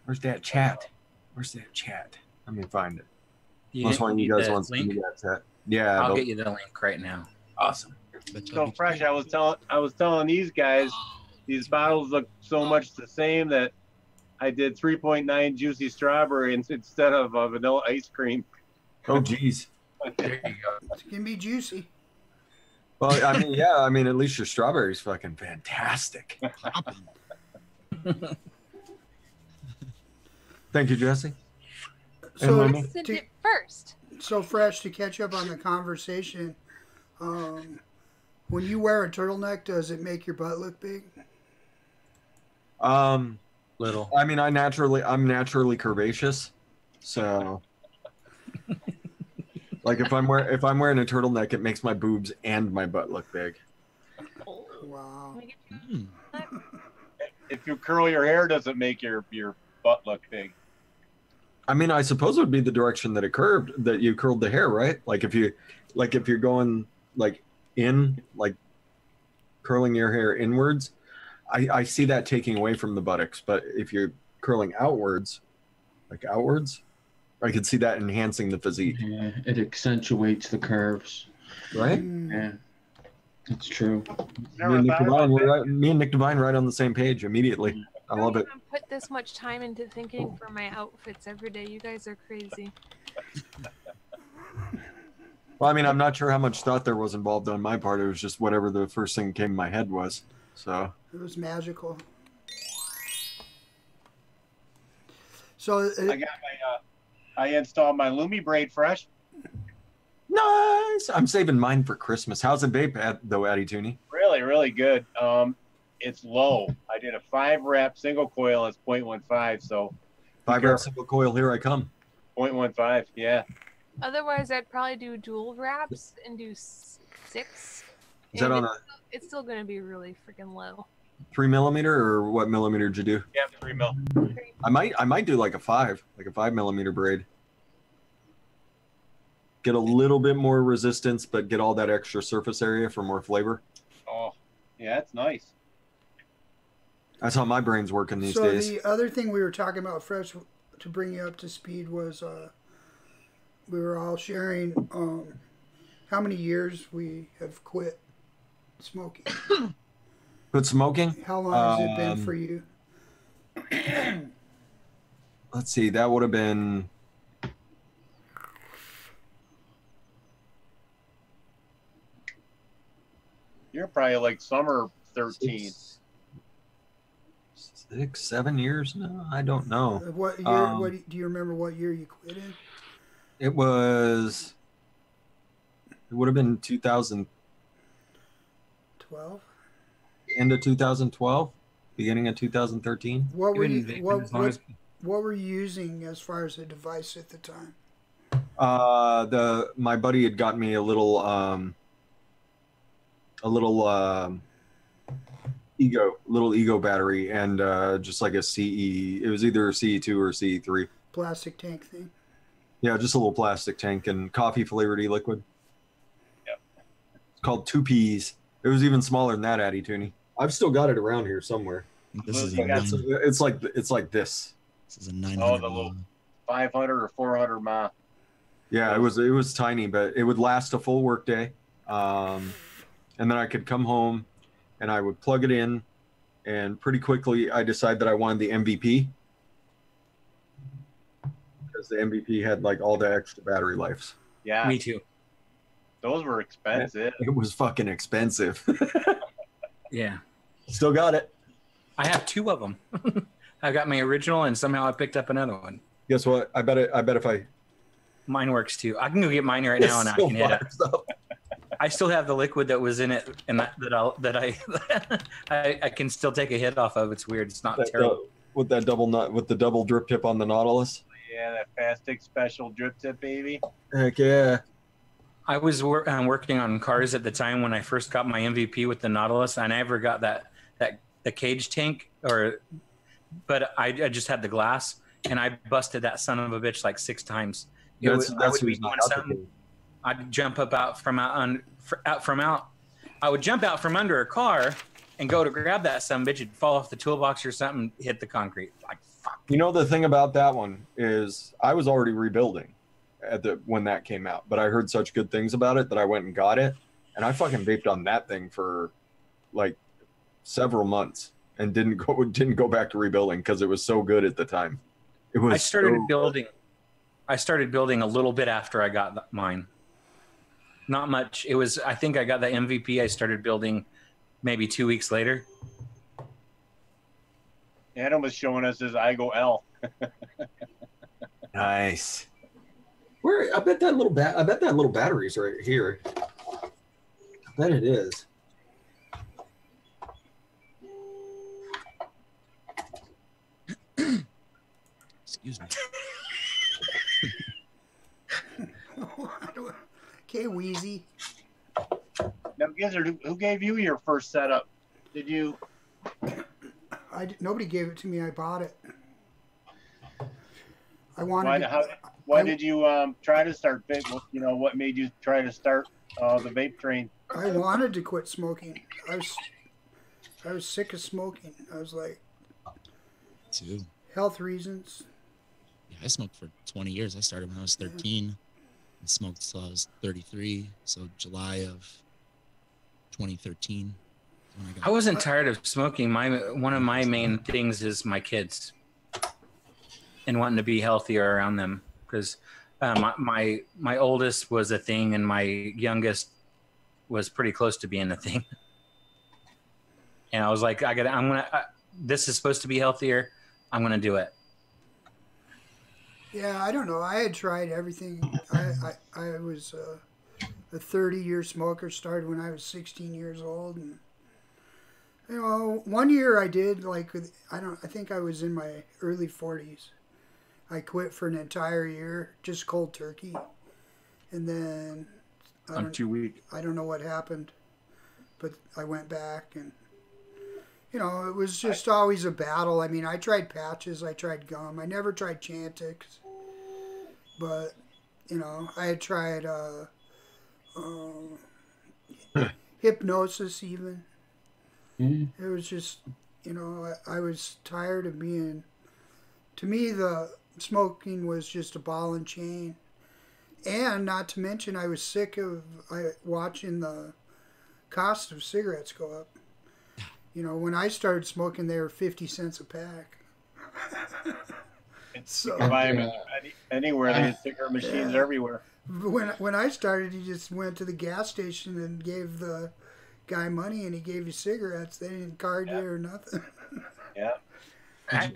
Where's that chat? Let me find it. Unless one of you guys wants to give me that chat. Yeah. I'll get you the link right now. Awesome. So fresh. I was telling these guys these bottles look so much the same that I did 3.9 juicy strawberry instead of vanilla ice cream. Oh, geez. There you go. It can be juicy. Well, I mean, yeah, I mean, at least your strawberry's fucking fantastic. Thank you, Jesse. So, I listened it first. So Fresh, to catch up on the conversation, when you wear a turtleneck, does it make your butt look big? Little. I mean, I'm naturally curvaceous, so like if I'm wearing a turtleneck, it makes my boobs and my butt look big. Wow. If you curl your hair, does it make your butt look big? I mean, I suppose it would be the direction that you curled the hair, right? Like if you're going like in, like curling your hair inwards, I see that taking away from the buttocks. But if you're curling outwards, I could see that enhancing the physique. Yeah, it accentuates the curves. Right? Yeah, that's true. Me and Nick Devine right on the same page immediately. I love it. I don't put this much time into thinking for my outfits every day. You guys are crazy. Well, I mean, I'm not sure how much thought there was involved on my part. It was just whatever the first thing that came in my head was. So it was magical. So I installed my Lumi Braid Fresh. Nice. I'm saving mine for Christmas. How's it vape though, Addy Tooney? Really, really good. It's low. I did a 5-rep single coil. It's 0.15. So 5-rep single coil. Here I come. 0.15. Yeah. Otherwise, I'd probably do dual wraps and do 6. Is that on it's still going to be really freaking low. 3 millimeter, or what millimeter did you do? Yeah, 3 mil. I might do like a 5 millimeter braid. Get a little bit more resistance, but get all that extra surface area for more flavor. Oh, yeah, that's nice. That's how my brain's working these days. So the other thing we were talking about, Fresh, to bring you up to speed, was we were all sharing how many years we have quit smoking. Quit smoking? How long has it been for you? Let's see. That would have been... You're probably like summer 13. 6, 7 years? No, I don't know. What year? Do you remember what year you quit in? It would have been 2012. End of 2012, beginning of 2013. What were you using as far as a device at the time? My buddy had got me a little ego battery, and just like a CE. It was either a CE2 or CE3. Plastic tank thing. Yeah, just a little plastic tank and coffee flavored e-liquid. Yep. It's called 2 Ps. It was even smaller than that, Addy Tooney. I've still got it around here somewhere. It's like this. This is a 900. The little 500 or 400 mile. Yeah, it was tiny, but it would last a full work day. And then I could come home and I would plug it in, and pretty quickly I decided that I wanted the MVP, because the MVP had like all the extra battery lives. Yeah, me too. Those were expensive. It was fucking expensive. Yeah. Still got it. I have 2 of them. I got my original, and somehow I picked up another one. Guess what? I bet if I... Mine works too. I can go get mine right now, and I can hit it. I still have the liquid that was in it, and I can still take a hit off of. It's weird. It's not terrible. With that with the double drip tip on the Nautilus. Yeah, that Fastix special drip tip, baby. Heck yeah. I was working on cars at the time when I first got my MVP with the Nautilus. I never got the cage tank, but I just had the glass, and I busted that son of a bitch like 6 times. I'd jump out from under a car and go to grab that son of a bitch. It'd fall off the toolbox or something, hit the concrete. Like, fuck. You know, the thing about that one is I was already rebuilding when that came out, but I heard such good things about it that I went and got it, and I fucking vaped on that thing for like several months. and didn't go back to rebuilding because it was so good at the time. It was. I started building a little bit after I got mine. Not much. It was. I think I got the MVP. I started building maybe 2 weeks later. Adam was showing us his IGO L. Nice. Where I bet that little battery's right here. I bet it is. Excuse me. Okay, Wheezy. Now, Gizzard, who gave you your first setup? Did you? Nobody gave it to me. I bought it. I wanted. Why did you try to start vape? You know, what made you try to start the vape train? I wanted to quit smoking. I was sick of smoking. I was like, Too. health reasons. Yeah, I smoked for 20 years. I started when I was 13 and smoked till I was 33. So July of 2013. I wasn't tired of smoking. One of my main things is my kids and wanting to be healthier around them, because my oldest was a thing and my youngest was pretty close to being a thing. And I was like, this is supposed to be healthier. I'm gonna do it. Yeah, I don't know. I had tried everything. I was a 30-year smoker. Started when I was 16 years old, and you know, one year I did I think I was in my early 40s. I quit for an entire year, just cold turkey, and then I'm too weak. I don't know what happened, but I went back, and you know, it was just always a battle. I mean, I tried patches, I tried gum, I never tried Chantix, but you know, I had tried hypnosis even. It was just, you know, I was tired of being. To me, the smoking was just a ball and chain. And not to mention, I was sick of watching the cost of cigarettes go up. You know, when I started smoking, they were 50 cents a pack. So buy them anywhere. They had cigarette machines everywhere. When I started, you just went to the gas station and gave the guy money, and he gave you cigarettes. They didn't card you or nothing. Yeah.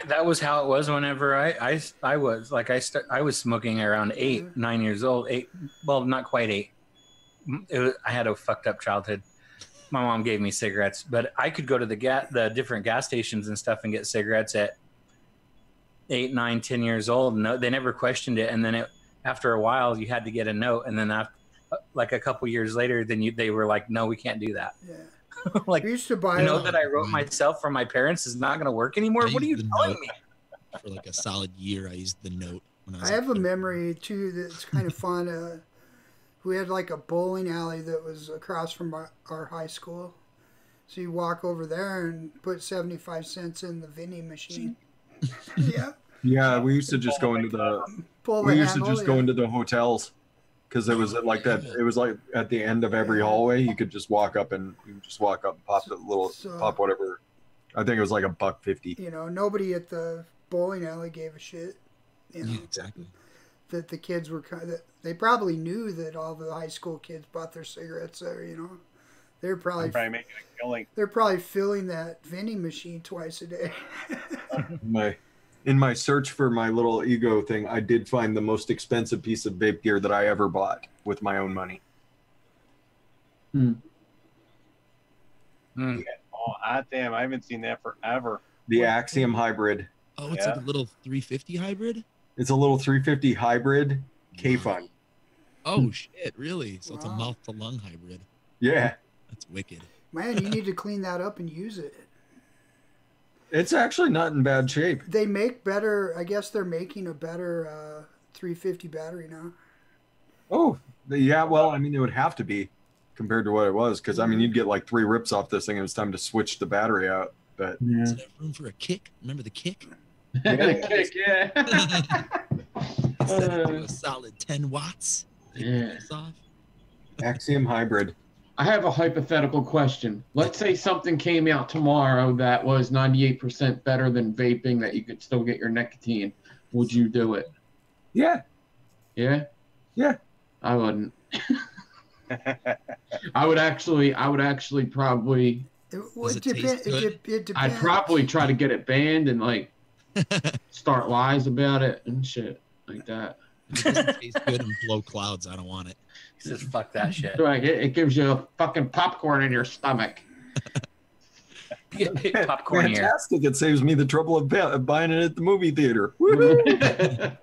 That was how it was whenever I was smoking around 8, 9 years old. 8, well, not quite 8. I had a fucked up childhood. My mom gave me cigarettes, but I could go to the different gas stations and stuff and get cigarettes at 8, 9, 10 years old. No, they never questioned it. And then after a while, you had to get a note. And then like a couple years later, then they were like, "No, we can't do that." Yeah. Like, we used to buy the note that I wrote myself from my parents is not going to work anymore. What are you telling me? For like a solid year, I used the note. When I was have a memory too that's kind of fun. We had like a bowling alley that was across from our high school. So you walk over there and put 75 cents in the vending machine. Yeah. Yeah, we used to just go into go into the hotels, because it was like that. It was like at the end of every hallway, you could just walk up and pop the little pop whatever. I think it was like $1.50. You know, nobody at the bowling alley gave a shit. You know, yeah, exactly. That the kids were they probably knew that all the high school kids bought their cigarettes there. You know, they're probably making a killing. They're probably filling that vending machine twice a day. In my search for my little ego thing, I did find the most expensive piece of vape gear that I ever bought with my own money. Oh, damn! I haven't seen that forever. The Axiom Hybrid. Oh, it's like a little 350 hybrid? It's a little 350 hybrid K-Fun. Oh, shit, really? So it's a mouth-to-lung hybrid. Yeah. That's wicked. Man, you need to clean that up and use it. It's actually not in bad shape. They make better, I guess they're making a better 350 battery now. Oh, yeah, well, I mean, it would have to be compared to what it was, because, I mean, you'd get like 3 rips off this thing, and it was time to switch the battery out. But Does it have room for a kick? Remember the kick? The kick, yeah. Instead of a solid 10 watts. Yeah. Off. Axiom Hybrid. I have a hypothetical question. Let's say something came out tomorrow that was 98% better than vaping, that you could still get your nicotine. Would you do it? Yeah. Yeah? Yeah. I wouldn't. I would actually probably. It would depend. It depends. I'd probably try to get it banned and like start lies about it and shit like that. If it doesn't taste good and blow clouds, I don't want it. He says, fuck that shit. Like it gives you a fucking popcorn in your stomach. Popcorn here. Fantastic. It saves me the trouble of buying it at the movie theater. Woohoo!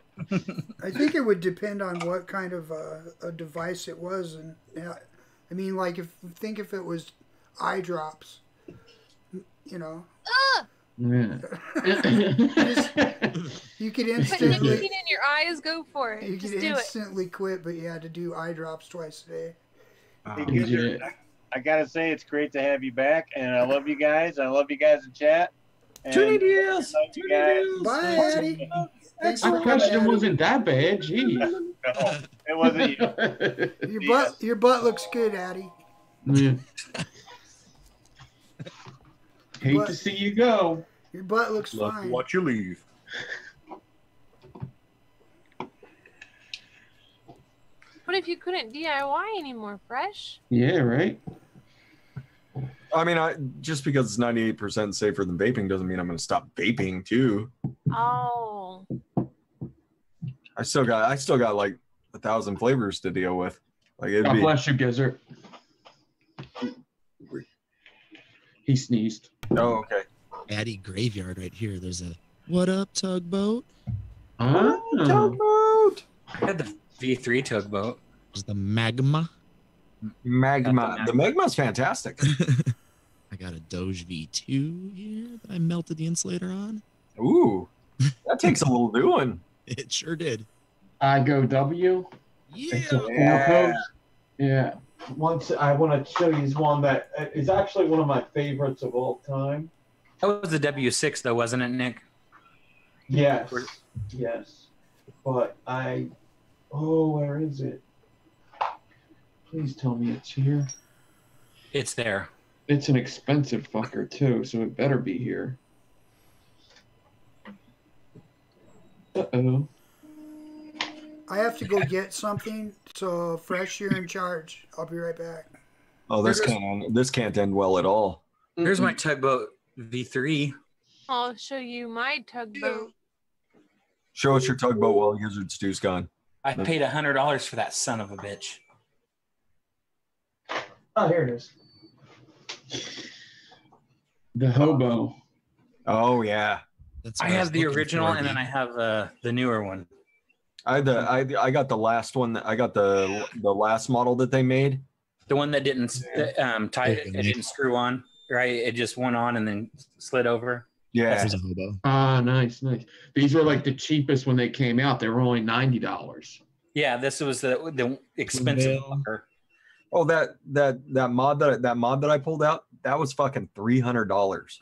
I think it would depend on what kind of a device it was, and I mean, like if it was eye drops, you know. Yeah. You could Put instantly. nicotine in your eyes, go for it. You Just could do it. instantly quit, but you had to do eye drops twice a day. Hey, Gizzard, I gotta say it's great to have you back, and I love you guys. I love you guys in chat. And Toonie deals. I love you guys. Bye, Eddie. Thanks My for coming, question Eddie. wasn't that bad. Jeez. No, it wasn't you. Your butt looks good, Addie. Yeah. Hate But- to see you go. Your butt looks Love fine. to watch you leave. What if you couldn't DIY anymore, Fresh? Yeah, right. I mean, just because it's 98% safer than vaping doesn't mean I'm going to stop vaping too. Oh. I still got like 1,000 flavors to deal with. Like it'd God be. bless you, Gizzard. He sneezed. Oh, okay. Addy Graveyard right here. There's a what up tugboat. Oh. Tugboat. I had the V3 tugboat. There's the Magma. Magma. The Magma's fantastic. I got a Doge V2 here that I melted the insulator on. Ooh, that takes a little doing. It sure did. I go W. Yeah. It's a four-pose. Yeah. Once I want to show you one that is actually one of my favorites of all time. That was the W6 though, wasn't it, Nick? Yes. Yes. But where is it? Please tell me it's here. It's there. It's an expensive fucker too, so it better be here. Uh-oh. I have to go get something, so Fresh, you're in charge. I'll be right back. Oh, this can't end well at all. Here's my tugboat V3. I'll show you my tugboat. Show us your tugboat while Gizzard Stew's gone. I paid $100 for that son of a bitch. Oh, here it is. The hobo. Oh yeah. That's I what have was the looking original, for, and then I have the newer one. I got the last one. I got the last model that they made. The one that didn't tie it didn't screw on, right? It just went on and then slid over. Yeah. There's a hobo. Ah, nice, nice. These were like the cheapest when they came out. They were only $90. Yeah, this was the expensive fucker. Oh, that mod that I pulled out, that was fucking $300.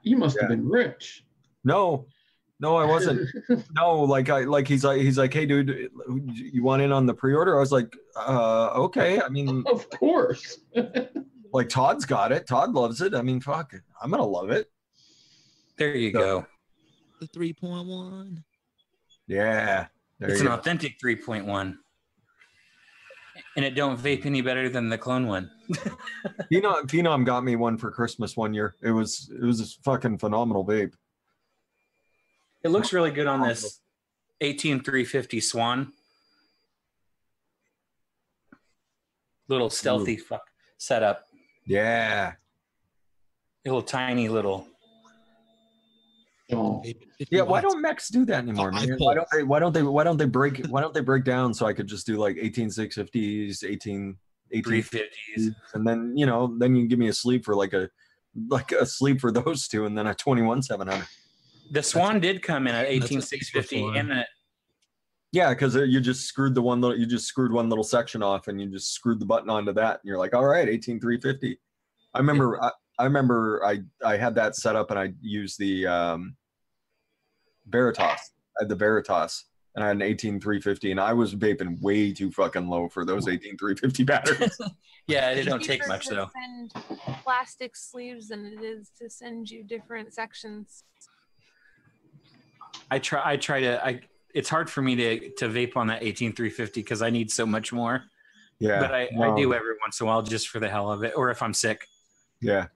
You must have been rich. No, I wasn't. No, he's like, hey dude, you want in on the pre-order? I was like, okay. I mean, Of course. like Todd's got it. Todd loves it. I mean, fuck it. I'm gonna love it. There you go. The 3.1. Yeah. There It's you an go. authentic 3.1. And it don't vape any better than the clone one. Phenom got me one for Christmas one year. It was a fucking phenomenal vape. It looks really good on this 18350 Swan. Little stealthy setup. Yeah. Little tiny little. Oh. Vape at 50 Yeah, why watts. don't mechs do that anymore, man? I Why don't they break down so I could just do like 18650s, 350s. and then you can give me a sleeve for like a sleeve for those two, and then a 21700. The Swan did come in at That's a 18650 super and a Yeah, because you just screwed one little section off, and you just screwed the button onto that, and you're like, all right, 18350. I remember I had that set up, and I used the Veritas. I had the Veritas. and I had an 18350, and I was vaping way too fucking low for those 18350 batteries. Yeah, it don't take Cheaper much to though. Send plastic sleeves than it is to send you different sections. I try to. It's hard for me to vape on that 18350 because I need so much more. Yeah, but I do every once in a while just for the hell of it, or if I'm sick. Yeah.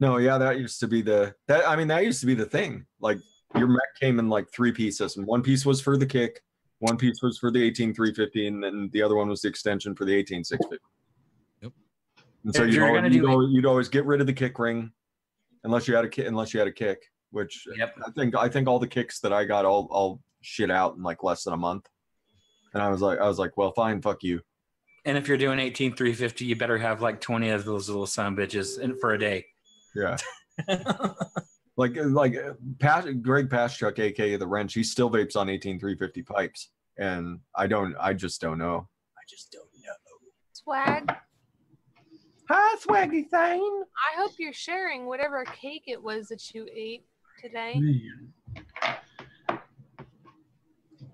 No, yeah, that used to be the thing. Like your mech came in like 3 pieces, and one piece was for the kick, one piece was for the 18350, and then the other one was the extension for the 18650. Yep. And so you'd always get rid of the kick ring, unless you had a kick, which I think all the kicks that I got all shit out in like less than a month. And I was like, well, fine, fuck you. And if you're doing 18350, you better have like 20 of those little son of bitches for a day. Yeah. like Greg Paschuk, aka the Wrench, he still vapes on 18350 pipes, and I just don't know. Swag. Hi, Swaggy thing. I hope you're sharing whatever cake it was that you ate today. Man.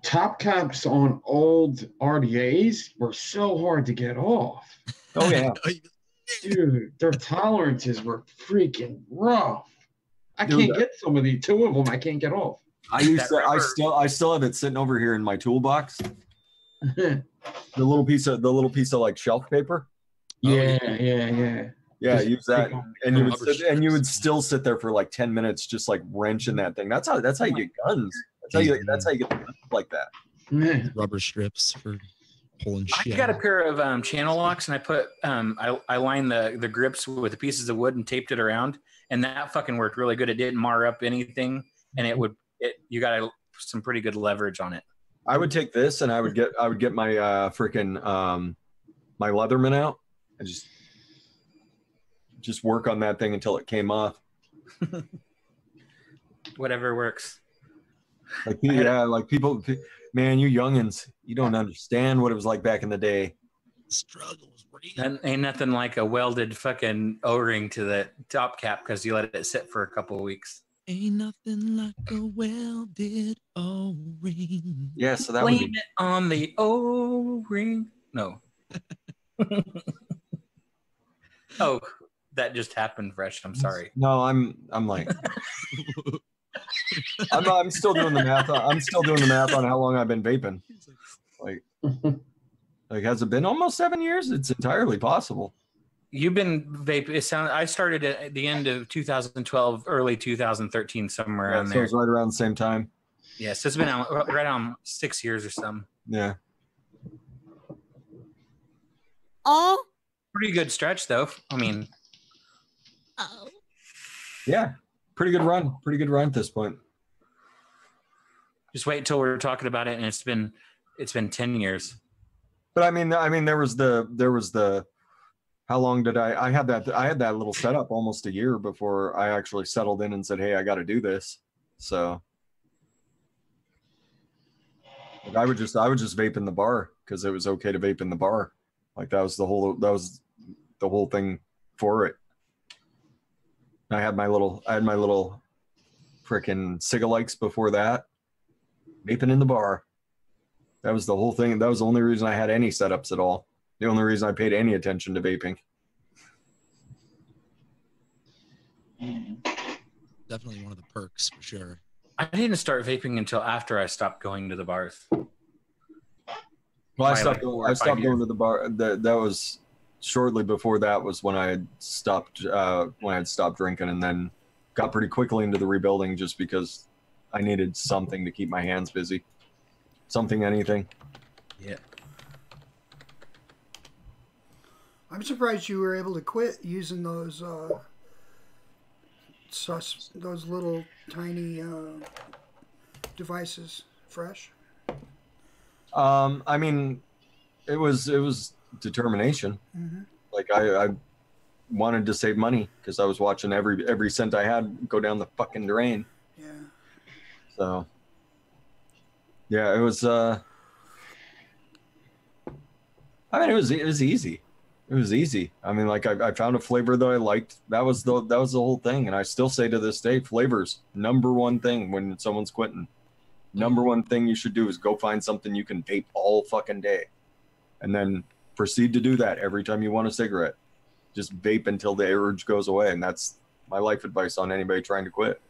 Top caps on old RDAs were so hard to get off. Oh yeah. Dude, their tolerances were freaking rough. I can't get some of the 2 of them. I can't get off. I still have it sitting over here in my toolbox. the little piece of like shelf paper. Yeah. Use that, and you would still sit there for like 10 minutes, just like wrenching that thing. That's how you get guns. That's how you get the guns like that. Man. Rubber strips for pulling shit. I got a pair of channel locks, and I put I lined the grips with the pieces of wood and taped it around, and that fucking worked really good. It didn't mar up anything, and you got some pretty good leverage on it. I would take this, and I would get my freaking my Leatherman out, and just work on that thing until it came off. Whatever works. Like people, man, you youngins, you don't understand what it was like back in the day. Struggles, that ain't nothing like a welded fucking O-ring to the top cap because you let it sit for a couple of weeks. Ain't nothing like a welded O-ring. Yeah, so that blame it on the O-ring. No. Oh, that just happened, Fresh. I'm sorry. No, I'm like, I'm still doing the math. I'm still doing the math on how long I've been vaping. Like has it been almost 7 years? It's entirely possible. You've been vaping. I started at the end of 2012, early 2013, somewhere around there. So it's right around the same time. Yeah, so it's been right on 6 years or something. Yeah. Oh. Pretty good stretch, though. I mean. Oh. Yeah. Pretty good run at this point. Just wait until we're talking about it, and it's been 10 years. But I mean, there was the. How long did I had that little setup almost a year before I actually settled in and said, hey, I got to do this. So I would just vape in the bar because it was okay to vape in the bar. Like that was the whole thing for it. I had my little frickin' cigalikes before that. Vaping in the bar. That was the whole thing. That was the only reason I had any setups at all. The only reason I paid any attention to vaping. Definitely one of the perks for sure. I didn't start vaping until after I stopped going to the bars. Well, I stopped going to the bar. That was shortly before that was when I had stopped drinking, and then got pretty quickly into the rebuilding just because I needed something to keep my hands busy. Anything. Yeah. I'm surprised you were able to quit using those little tiny devices. Fresh. I mean, it was determination. Mm-hmm. Like I wanted to save money because I was watching every cent I had go down the fucking drain. Yeah. So. Yeah, it was. I mean, it was easy. It was easy. I mean, like I found a flavor that I liked. That was the whole thing, and I still say to this day, flavors #1 thing when someone's quitting. Number one thing you should do is go find something you can vape all fucking day. And then proceed to do that every time you want a cigarette. Just vape until the urge goes away. And that's my life advice on anybody trying to quit.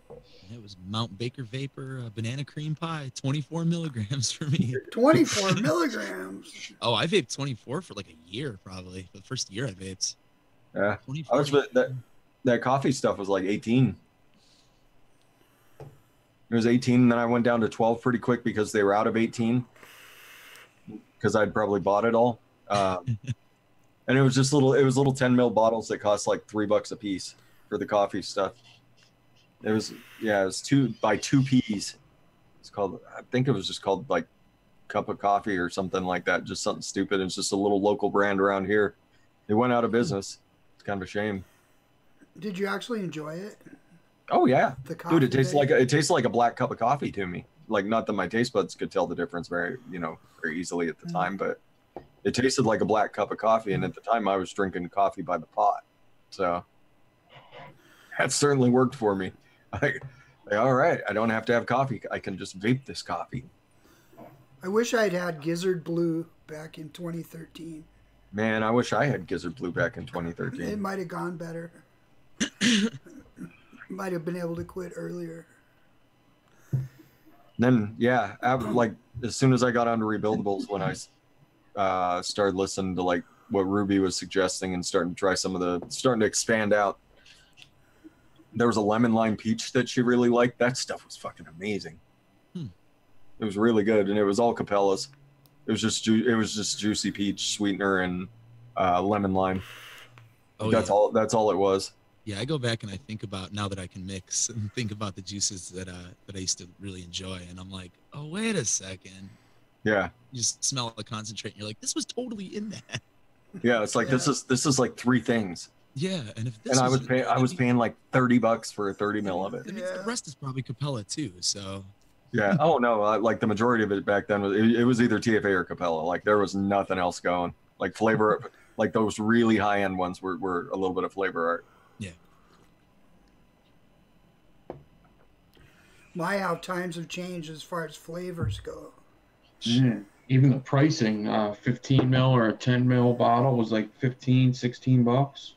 It was Mount Baker Vapor banana cream pie, 24 milligrams for me. 24 milligrams. Oh, I vaped 24 for like a year, probably. The first year I vaped. Yeah. I was that coffee stuff was like 18. It was 18, and then I went down to 12 pretty quick because they were out of 18. Because I'd probably bought it all. And it was just little 10 mil bottles that cost like $3 a piece for the coffee stuff. It was 2 by 2 P's. It's called, I think it was just called like Cup of Coffee or something like that. Just something stupid. It's just a little local brand around here. They went out of business. It's kind of a shame. Did you actually enjoy it? Oh yeah, dude, it tastes thing? like a black cup of coffee to me. Like, not that my taste buds could tell the difference very easily at the time, but it tasted like a black cup of coffee. And at the time, I was drinking coffee by the pot, so that certainly worked for me. All right, I don't have to have coffee. I can just vape this coffee. I wish I'd had Gizzard Blue back in 2013. Man, I wish I had Gizzard Blue back in 2013. It might have gone better. Might have been able to quit earlier. Then, yeah, like as soon as I got onto Rebuildables, when I started listening to like what Ruby was suggesting and starting to expand out. There was a lemon lime peach that she really liked. That stuff was fucking amazing. It was really good, and it was all Capellas. It was just juicy peach sweetener and lemon lime. Oh, that's all it was. Yeah, I go back and I think about, now that I can mix, and think about the juices that I used to really enjoy, and I'm like, oh, wait a second. Yeah. You just smell the concentrate, and you're like, this was totally in that. Yeah, it's like this is like 3 things. Yeah, and if this I was paying like $30 for a 30 mil of it. That means the rest is probably Capella too. So. Yeah. Oh no, like the majority of it back then was either TFA or Capella. Like there was nothing else going. Like flavor, like those really high end ones were a little bit of flavor art. Yeah. My how times have changed as far as flavors go. Yeah. Even the pricing, 15 mil or a 10 mil bottle was like $15-16.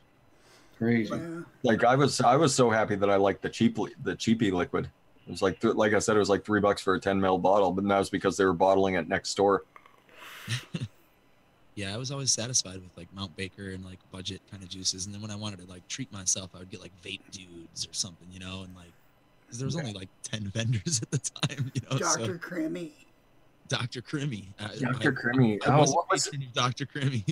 Crazy. Yeah. Like I was so happy that I liked the cheapy liquid. It was like I said, it was like $3 for a 10 mil bottle, but that was because they were bottling it next door. Yeah, I was always satisfied with like Mount Baker and like budget kind of juices, and then when I wanted to like treat myself, I would get like Vape Dudes or something, and like because there was only like 10 vendors at the time, Dr. Crimmy. Dr. Crimmy. Dr. Crimmy. What was Dr. Crimmy?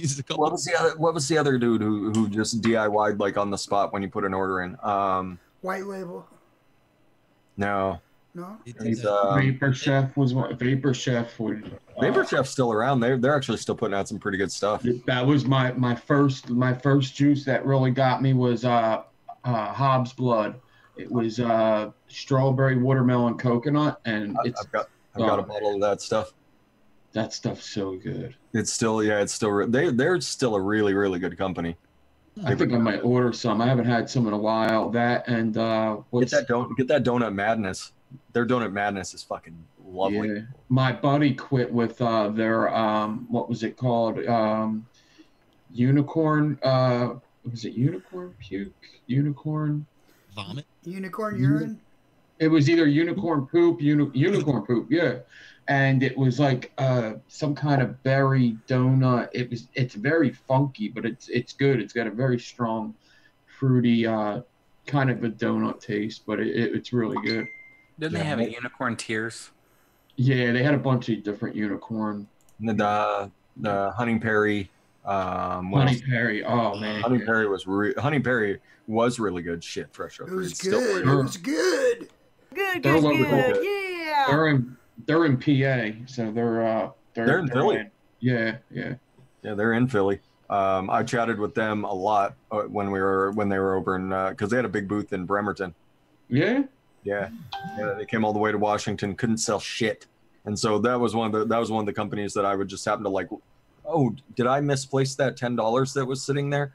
What was the other dude who just DIY'd like on the spot when you put an order in? White Label. No. He's, Vapor Chef was one. Vapor Chef would. Vapor Chef's still around. They're actually still putting out some pretty good stuff. That was my first juice that really got me was Hobbs Blood. It was strawberry, watermelon, coconut, and I've got a bottle of that stuff. That stuff's so good. They're still a really, really good company. I think I might order some. I haven't had some in a while. That and get that Donut Madness. Their Donut Madness is fucking lovely. Yeah. My buddy quit with their what was it called? Unicorn. Was it unicorn puke? Unicorn vomit? Unicorn urine? It was either unicorn poop, unicorn poop, yeah. And it was like some kind of berry donut. It's very funky, but it's good. It's got a very strong, fruity kind of a donut taste, but it's really good. Didn't they have a unicorn tears? Yeah, they had a bunch of different unicorn. The Honey Perry. Honey Perry. Oh man, Honey Perry was really good. Shit, fresh up. It was good. It was good. Good. Yeah. They're in PA, so they're in Philly. Yeah. They're in Philly. I chatted with them a lot when they were over in because they had a big booth in Bremerton. Yeah. They came all the way to Washington, couldn't sell shit, and so that was one of the companies that I would just happen to like. Oh, did I misplace that $10 that was sitting there?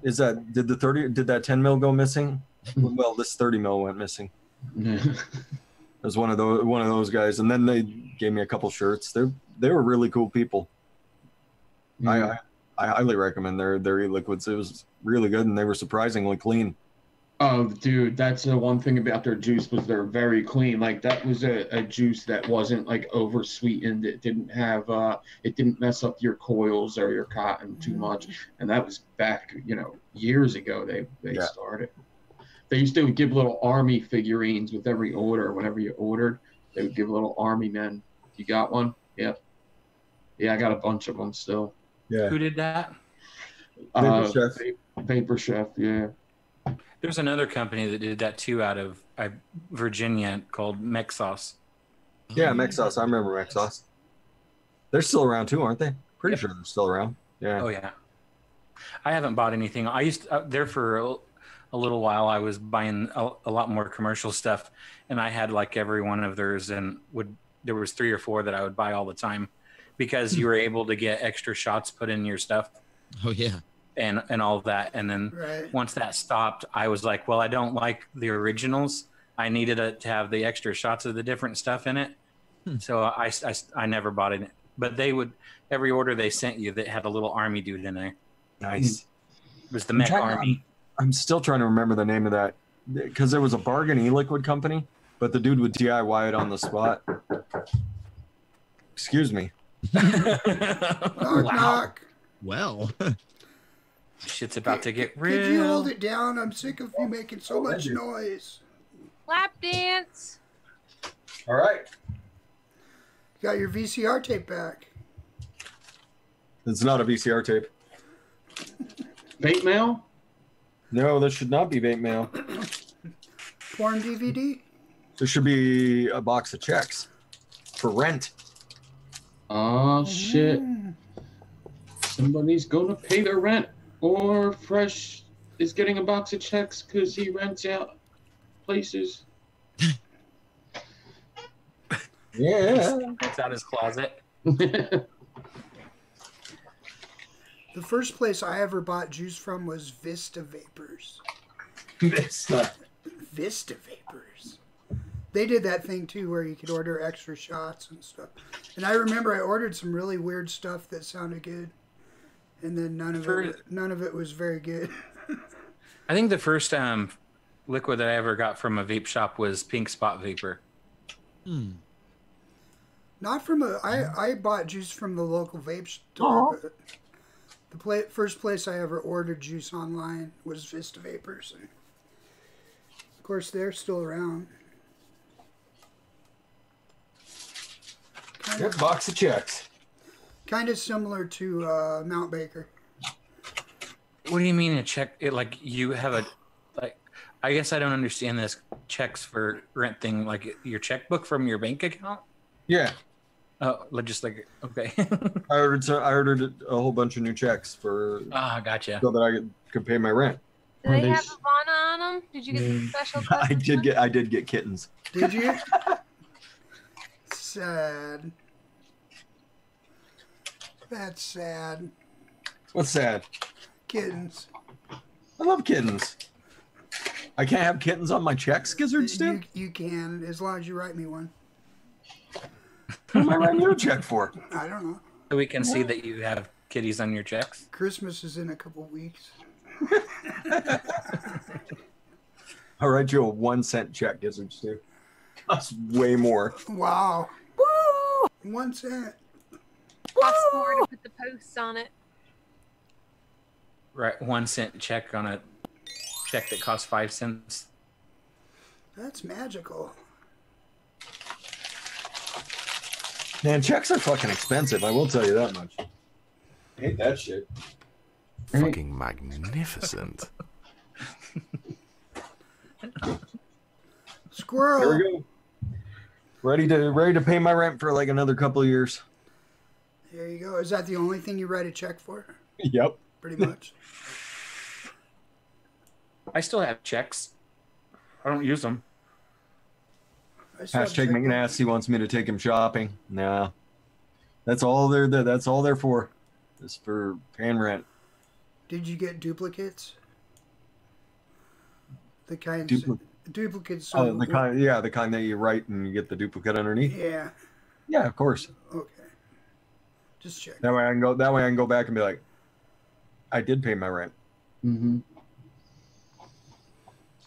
Did that 10 mil go missing? Well, this 30 mil went missing. as one of those guys. And then they gave me a couple shirts. They were really cool people. I highly recommend their e-liquids. It was really good, and they were surprisingly clean. Oh, dude, that's the one thing about their juice was they're very clean. Like that was a juice that wasn't like over sweetened. It didn't have it didn't mess up your coils or your cotton too much. And that was back, years ago they started. They used to give little army figurines with every order. Whenever you ordered, they would give little army men. You got one? Yep. Yeah, I got a bunch of them still. Yeah. Who did that? Vapor Chef. Vapor Chef, yeah. There's another company that did that too out of Virginia called Mexos. Yeah, Mexos. I remember Mexos. They're still around too, aren't they? Pretty sure they're still around. Yeah. Oh yeah. I haven't bought anything. I used there for a little while. I was buying a lot more commercial stuff, and I had like every one of theirs, and there was 3 or 4 that I would buy all the time, because you were able to get extra shots put in your stuff. Oh yeah. And all of that. And then once that stopped, I was like, well, I don't like the originals. I needed to have the extra shots of the different stuff in it. So I never bought it. But they would, every order they sent you that had a little army dude in there. Nice. It was the Mech Army. I'm still trying to remember the name of that, because there was a bargain e-liquid company, but the dude would DIY it on the spot. Excuse me. Knock, knock. Well. Shit's about to get real. Could you hold it down? I'm sick of you making so much noise. Lap dance. All right. Got your VCR tape back. It's not a VCR tape. Vape mail? No, this should not be vape mail. Porn DVD? There should be a box of checks for rent. Oh, shit. Somebody's going to pay their rent. Or Fresh is getting a box of checks because he rents out places. Yeah. It's out his closet. The first place I ever bought juice from was Vista Vapors. Vista Vapors. They did that thing too where you could order extra shots and stuff. And I remember I ordered some really weird stuff that sounded good. And then none of it was very good. I think the first liquid that I ever got from a vape shop was Pink Spot Vapor. Not from I bought juice from the local vape store, but the first place I ever ordered juice online was Vista Vapors. And of course, they're still around. Good box of checks. Kind of similar to Mount Baker. What do you mean a check? Like you have a, like, I guess I don't understand this checks for rent thing. Like your checkbook from your bank account? Yeah. Oh, just like, okay. I ordered a whole bunch of new checks for. Gotcha. So that I could pay my rent. Do they have Ivana on them? Did you get the special? I did get kittens. Did you? Sad. That's sad. What's sad? Kittens. I love kittens. I can't have kittens on my checks, Gizzard stick? You can, as long as you write me one. What am I writing you a check for? I don't know. So we can see that you have kitties on your checks. Christmas is in a couple weeks. I'll write you a 1-cent check, Gizzard stick. That's way more. Wow. Woo! 1 cent. Cost more to put the posts on it. Right, 1 cent check on a check that costs 5 cents. That's magical. Man, checks are fucking expensive. I will tell you that much. I hate that shit. Fucking magnificent. Squirrel. There we go. Ready to pay my rent for like another couple of years. There you go. Is that the only thing you write a check for? Yep. Pretty much. I still have checks. I don't use them. Hashtag McNasty wants me to take him shopping. Nah. That's all they're for. It's for paying rent. Did you get duplicates? The kinds Duplicates. So Oh, the kind, yeah, the kind that you write and you get the duplicate underneath. Yeah. Yeah, of course. Okay. Just check. That way I can go. That way I can go back and be like, I did pay my rent. Mm-hmm.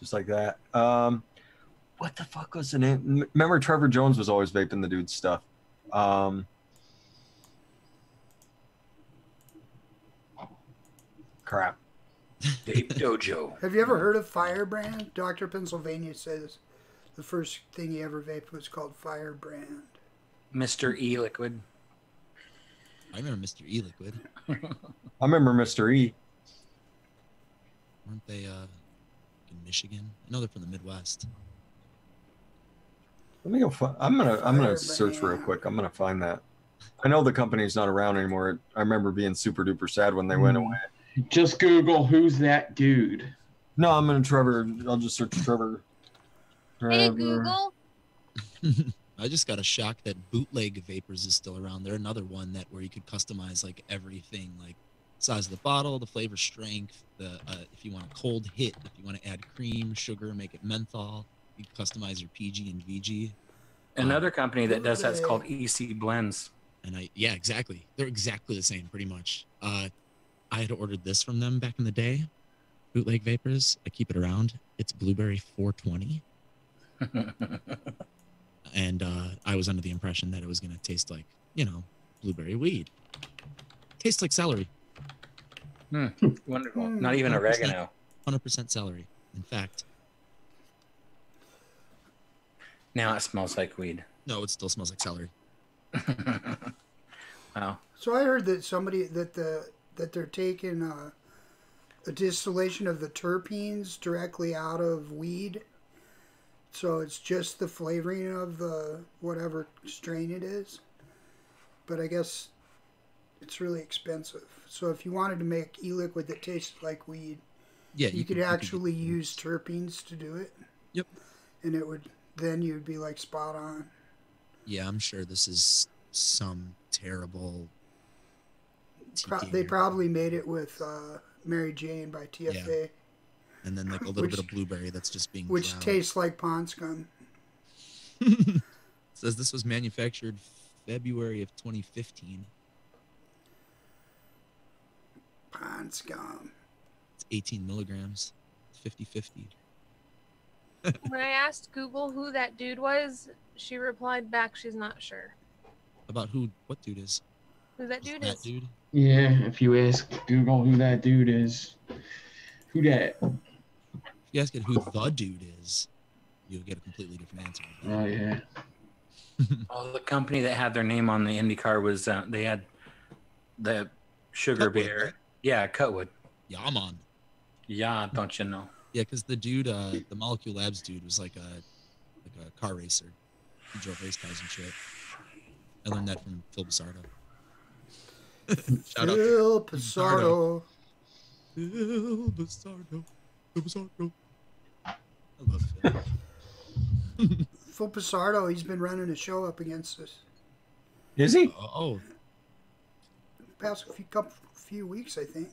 Just like that. What the fuck was the name? Remember, Trevor Jones was always vaping the dude's stuff. Crap. Vape Dojo. Have you ever heard of Firebrand? Dr. Pennsylvania says the first thing he ever vaped was called Firebrand. Mr. E Liquid. I remember Mr. E Liquid. I remember Mr. E. Weren't they in Michigan? I know they're from the Midwest. Let me go. I'm gonna search real quick. I'm gonna find that. I know the company's not around anymore. I remember being super duper sad when they went away. Just Google who's that dude. No, I'm gonna Trevor. I'll just search Trevor. Hey Google. I just got a shock that Bootleg Vapors is still around. They're another one that where you could customize like everything, like size of the bottle, the flavor strength, the if you want a cold hit, if you want to add cream, sugar, make it menthol, you can customize your PG and VG. Another company that does that's called EC Blends. And yeah, exactly. They're exactly the same, pretty much. I had ordered this from them back in the day, Bootleg Vapors. I keep it around. It's Blueberry 420. And I was under the impression that it was going to taste like, you know, blueberry weed. Tastes like celery. Wonderful. Not even oregano. 100% celery. In fact. Now it smells like weed. No, it still smells like celery. Wow. So I heard that somebody that they're taking a distillation of the terpenes directly out of weed. So it's just the flavoring of the whatever strain it is. But I guess it's really expensive. So if you wanted to make e-liquid that tasted like weed, yeah, you could actually use terpenes to do it. Yep. And it would then you'd be like spot on. Yeah, I'm sure this is some terrible. They probably made it with Mary Jane by TFA. Yeah. And then like a little bit of blueberry that's just being which drowned. tastes like pond scum. Says this was manufactured February of 2015. Pond scum. It's 18 milligrams. 50-50. When I asked Google who that dude was, she replied back she's not sure. About what dude is? Who that dude is? That dude? Yeah, if you ask Google who that dude is, who that? If you ask it who the dude is, you'll get a completely different answer. Oh, yeah. Oh, the company that had their name on the IndyCar was, they had the Sugar Cutwood, Bear. right? Yeah, Cutwood. Yeah, I'm on. Yeah, don't you know? Yeah, because the dude, the Molecule Labs dude was like a car racer. He drove race cars and shit. I learned that from Phil Basardo. Shout out Phil Basardo. Phil Basardo. Phil Basardo. I love Phil. Phil Basardo, he's been running a show up against us. Is he? Oh. Past few weeks, I think.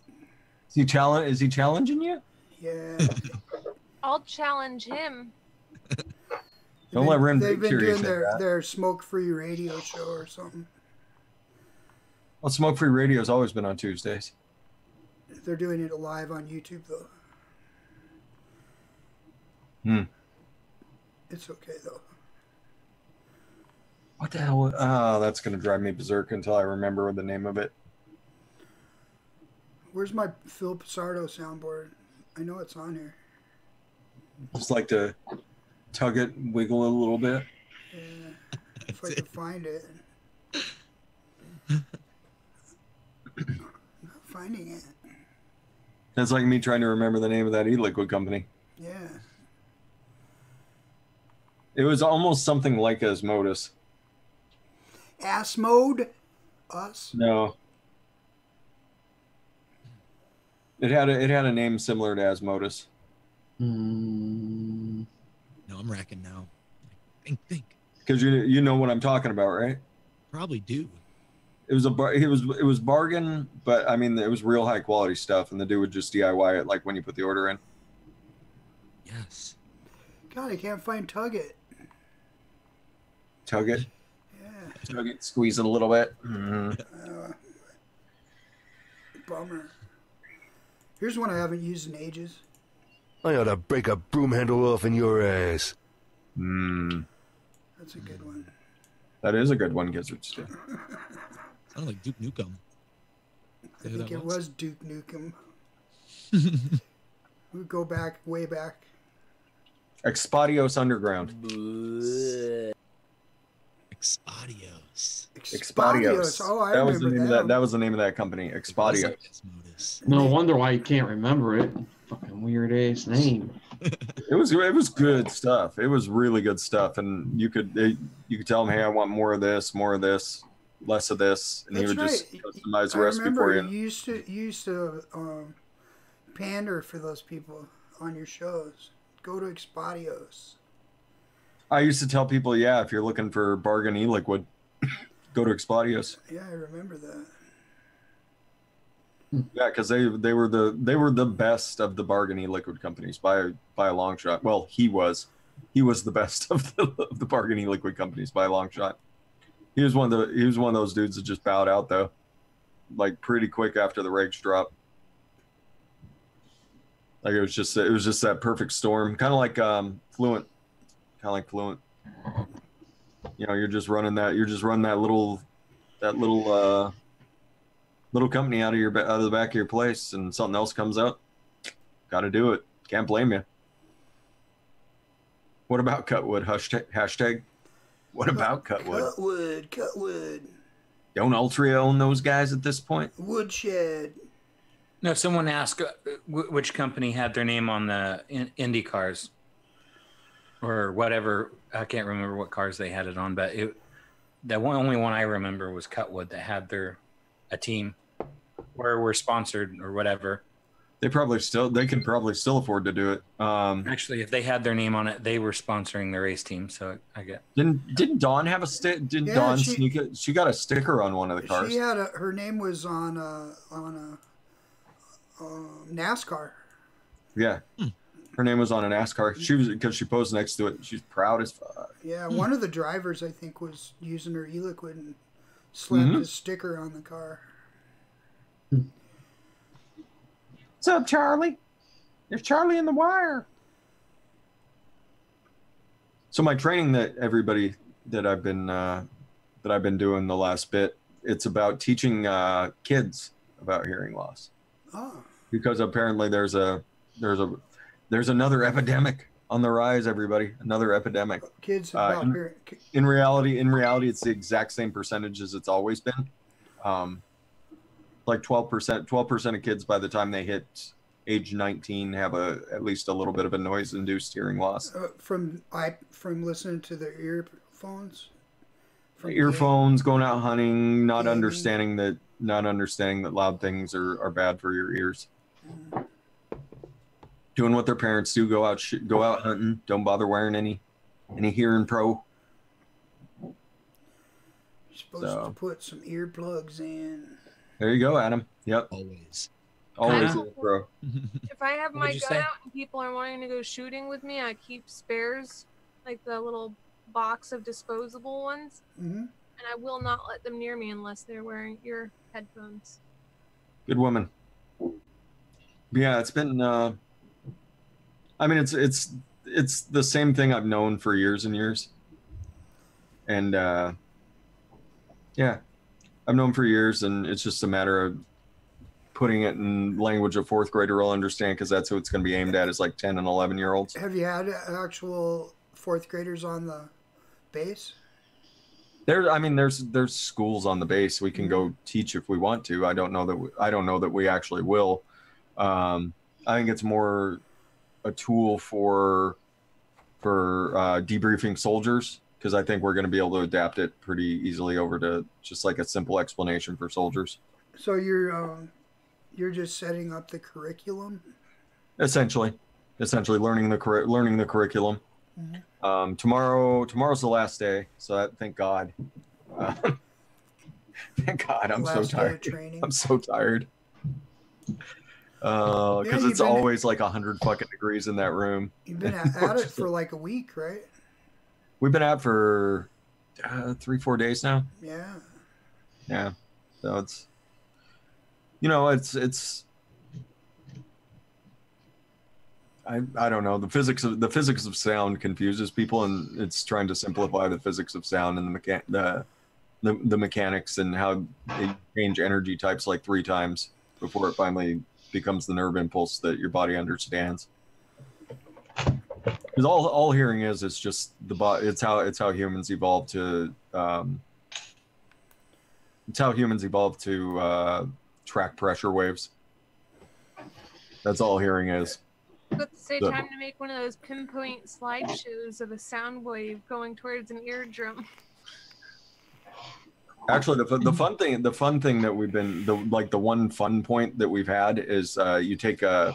Is he challenging you? Yeah. I'll challenge him. Don't let Ren They've been doing that. their smoke-free radio show or something. Well, Smoke Free Radio's always been on Tuesdays. They're doing it live on YouTube, though. It's okay, though. What the hell? Oh, that's going to drive me berserk until I remember the name of it. Where's my Phil Basardo soundboard? I know it's on here. Just like to tug it, wiggle it a little bit. Yeah, if I can find it. Not finding it. That's like me trying to remember the name of that e-liquid company. Yeah. It was almost something like Asmodus. Ass mode? Us? No. It had a name similar to Asmodus. No, I'm racking now. Think. Because you know what I'm talking about, right? Probably do. It was bargain, but I mean it was real high quality stuff, and the dude would just DIY it like when you put the order in. Yes. God, I can't find Tug It. Tug it. Yeah. Tug it. Squeeze it a little bit. Bummer. Here's one I haven't used in ages. I ought to break a broom handle off in your ass. That's a good one. That is a good one, Gizzard. Sounded like Duke Nukem. I think it was Duke Nukem. We go back, way back. Expadios Underground. Expadios. Oh, I that was the remember name that. of that was the name of that company. Expadios. No wonder why you can't remember it. Fucking weird ass name. It was good stuff. It was really good stuff, and you could tell him, hey, I want more of this, less of this, and he would just customize the recipe for you. You used to pander for those people on your shows. Go to Expadios. I used to tell people, yeah, if you're looking for bargain e-liquid, go to Expadios. Yeah, I remember that. Yeah, because they were the best of the bargain e-liquid companies by a long shot. Well, he was the best of the bargain e-liquid companies by a long shot. He was one of those dudes that just bowed out though, like pretty quick after the regs drop. Like it was just that perfect storm, kind of like Fluent. You know, you're just running that little company out of the back of your place, and something else comes up. Got to do it. Can't blame you. What about Cutwood? Hashtag. What about Cutwood? Cutwood. Don't Altria own those guys at this point? Woodshed. No, someone asked which company had their name on the Indy cars. Or whatever, I can't remember what cars they had it on, but only one I remember was Cutwood that had a team where we're sponsored or whatever. They can probably still afford to do it. Actually, if they had their name on it, they were sponsoring the race team. So I get. Didn't Dawn have a stick? Didn't Dawn sneak it? She got a sticker on one of the cars. She had her name was on a NASCAR. Yeah. Her name was on a NASCAR. Because she posed next to it. She's proud as fuck. Yeah, one of the drivers I think was using her e-liquid and slapped a sticker on the car. What's up, Charlie? There's Charlie in the wire. So my training that I've been doing the last bit, it's about teaching kids about hearing loss. Oh. Because apparently there's another epidemic on the rise, everybody. Another epidemic. Kids about hearing. In reality, it's the exact same percentage as it's always been. Like 12% of kids by the time they hit age 19 have at least a little bit of a noise-induced hearing loss. From listening to their earphones. Earphones, going out hunting, not understanding that loud things are bad for your ears. Doing what their parents do, go out hunting. Don't bother wearing any hearing pro. You're supposed to put some earplugs in. There you go, Adam. Yep. Always, bro. If I have my gun out and people are wanting to go shooting with me, I keep spares, like the little box of disposable ones, and I will not let them near me unless they're wearing ear headphones. Good woman. Yeah, it's been. I mean, it's the same thing I've known for years and years, and yeah, I've known for years, and it's just a matter of putting it in language a fourth grader will understand, because that's who it's going to be aimed at, is like 10 and 11-year-olds. Have you had actual fourth graders on the base? There's schools on the base we can go teach if we want to. I don't know that we actually will. I think it's more a tool for debriefing soldiers, because I think we're going to be able to adapt it pretty easily over to just like a simple explanation for soldiers. So you're just setting up the curriculum? Essentially learning the curriculum. Tomorrow's the last day, so thank God. Thank God, I'm so tired. I'm so tired. Because it's always like 100 fucking degrees in that room. You've been at it for like a week, right? We've been out for 3-4 days now. Yeah. Yeah. So it's, you know, it's I don't know, the physics of sound confuses people, and it's trying to simplify the physics of sound and the mechanics and how they change energy types like 3 times before it finally becomes the nerve impulse that your body understands. Because all hearing is just the body. It's how humans evolved to track pressure waves. That's all hearing is. Let's say time to make one of those pinpoint slideshows of a sound wave going towards an eardrum. Actually, the fun thing that we've been the one fun point that we've had is you take a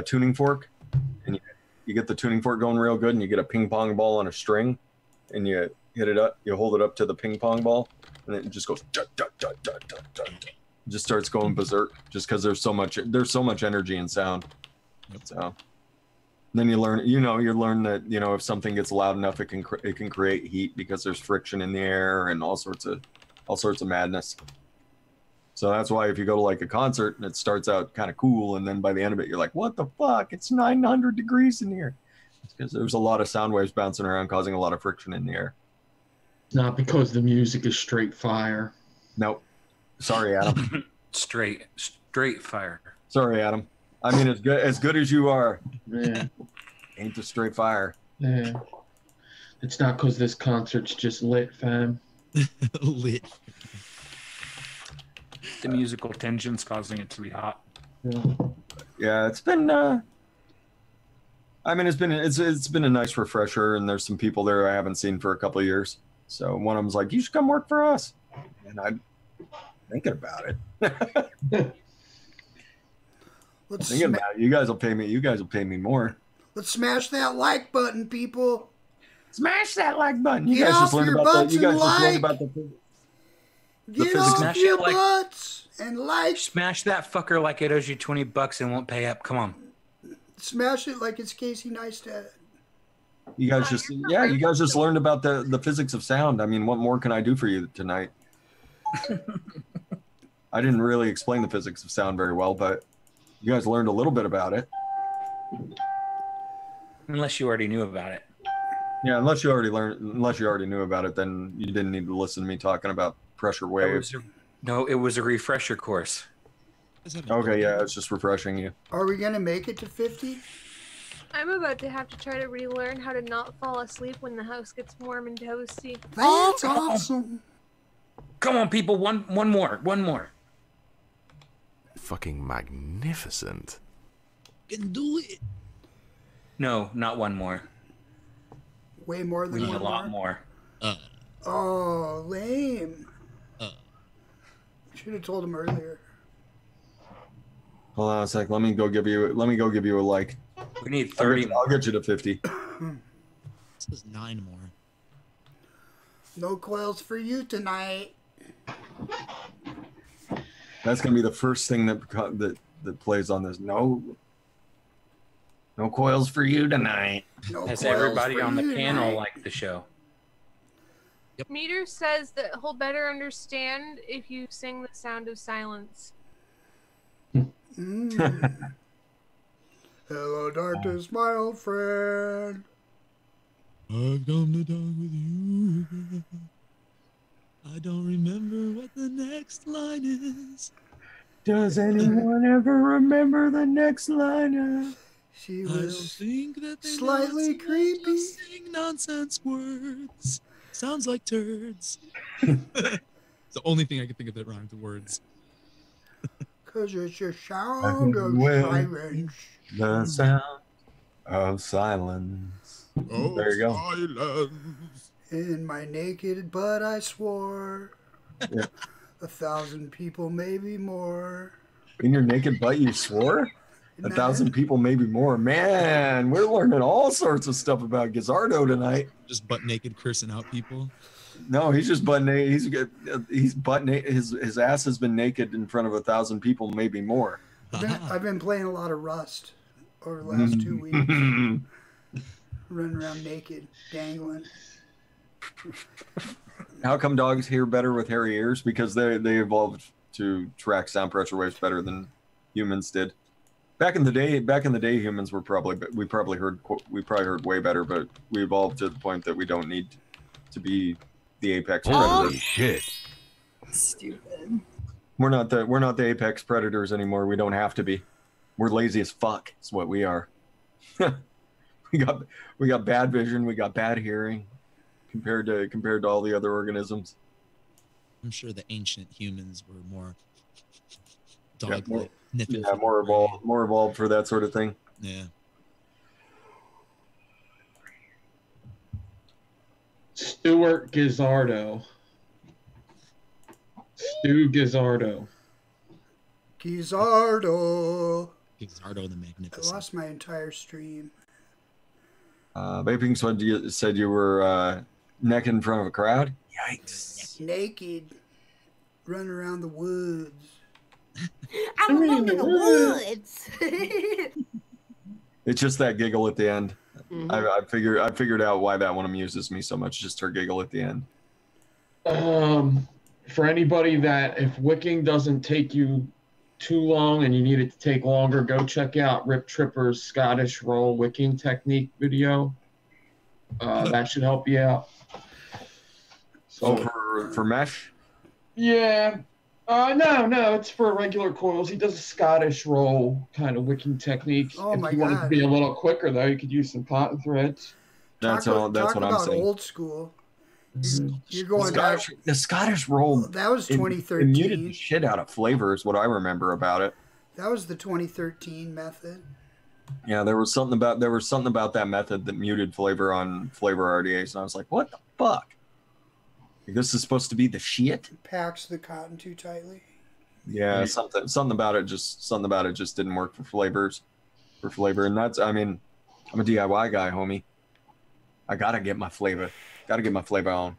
tuning fork and you get the tuning fork going real good, and you get a ping pong ball on a string, and you hit it up, you hold it up to the ping pong ball, and it just goes dut, dut, dut, dut, dut, dut, dut. It just starts going berserk just because there's so much energy in sound. So then you learn that, you know, if something gets loud enough, it can create heat because there's friction in the air and all sorts of madness. So that's why if you go to like a concert and it starts out kind of cool, and then by the end of it you're like, what the fuck, it's 900 degrees in here. It's because there's a lot of sound waves bouncing around causing a lot of friction in the air. Not because the music is straight fire. Nope. Sorry, Adam. Straight fire. Sorry, Adam. I mean, as good as you are, Yeah. ain't the straight fire. Yeah. It's not because this concert's just lit, fam. Lit. The musical tension's causing it to be hot. Yeah, it's been. I mean, it's been a nice refresher, and there's some people there I haven't seen for a couple of years. So one of them's like, "You should come work for us," and I'm thinking about it. Thinking about it. You guys will pay me. You guys will pay me more. Let's smash that like button, people. Smash that like button. You Get guys just off learned your about butts the. You guys and just learned like. about the. Get off Smash your it like- butts and like. Smash that fucker like it owes you $20 and won't pay up. Come on. Smash it like it's Casey Neistat. You guys just learned about the physics of sound. I mean, what more can I do for you tonight? I didn't really explain the physics of sound very well, but you guys learned a little bit about it. Unless you already knew about it. Yeah, unless you already knew about it, then you didn't need to listen to me talking about pressure waves. It was a refresher course. Okay, yeah, it's just refreshing you. Are we gonna make it to 50? I'm about to have to try to relearn how to not fall asleep when the house gets warm and toasty. That's awesome. Come on, people. One more. Fucking magnificent. Can do it. No, not one more. Way more than We need one a lot more. Oh, lame. Should have told him earlier. Hold on a sec. Let me go give you a like. We need 30. I'll get you to 50. This is 9 more. No coils for you tonight. That's gonna be the first thing that plays on this. No coils for you tonight. No Has coils everybody for on the you panel tonight. liked the show? Meter says that he'll better understand if you sing the sound of silence. Hello, darkness, my old friend. I've come to talk with you. I don't remember what the next line is. Does anyone ever remember the next line? She I don't was think that they slightly creepy. sing nonsense words. Sounds like turds. It's the only thing I can think of that rhymes with words. Cause it's a sound of silence. The sound of silence. There you go. Silence. In my naked butt I swore. Yeah. 1,000 people, maybe more. In your naked butt, you swore? 1,000 people, maybe more. Man, we're learning all sorts of stuff about Gizzardo tonight. Just butt naked cursing out people. No, he's just butt naked. He's butt naked. His ass has been naked in front of 1,000 people, maybe more. I've been playing a lot of Rust over the last 2 weeks. Running around naked, dangling. How come dogs hear better with hairy ears? Because they evolved to track sound pressure waves better than humans did. Back in the day, humans were we probably heard way better, but we evolved to the point that we don't need to be the apex predator. Holy shit! Stupid. We're not the apex predators anymore. We don't have to be. We're lazy as fuck. Is what we are. we got bad vision. We got bad hearing, compared to all the other organisms. I'm sure the ancient humans were more dog-like. Yeah, more evolved for that sort of thing. Yeah. Stuart Gizzardo. Stu Gizzardo. Gizzardo. Gizzardo the I Magnificent. lost my entire stream. Vaping said you were naked in front of a crowd. Yikes. Naked. Running around the woods. I remember the woods. It's just that giggle at the end. Mhm. I figured out why that one amuses me so much. Just her giggle at the end. For anybody that if wicking doesn't take you too long and you need it to take longer, go check out Rip Tripper's Scottish roll wicking technique video. That should help you out. So for mesh? Yeah. No, it's for regular coils. He does a Scottish roll kind of wicking technique. Oh if my you want it to God. be a little quicker, though, you could use some cotton threads. That's Talk what I'm about saying. old school. You're going The Scottish roll. That was It 2013. muted the shit out of flavor is what I remember about it. That was the 2013 method. Yeah, there was something about that method that muted flavor on flavor RDAs, and I was like, what the fuck? This is supposed to be the shit? Packs the cotton too tightly. Yeah, something about it just didn't work for flavor, and that's I'm a DIY guy, homie. I gotta get my flavor on.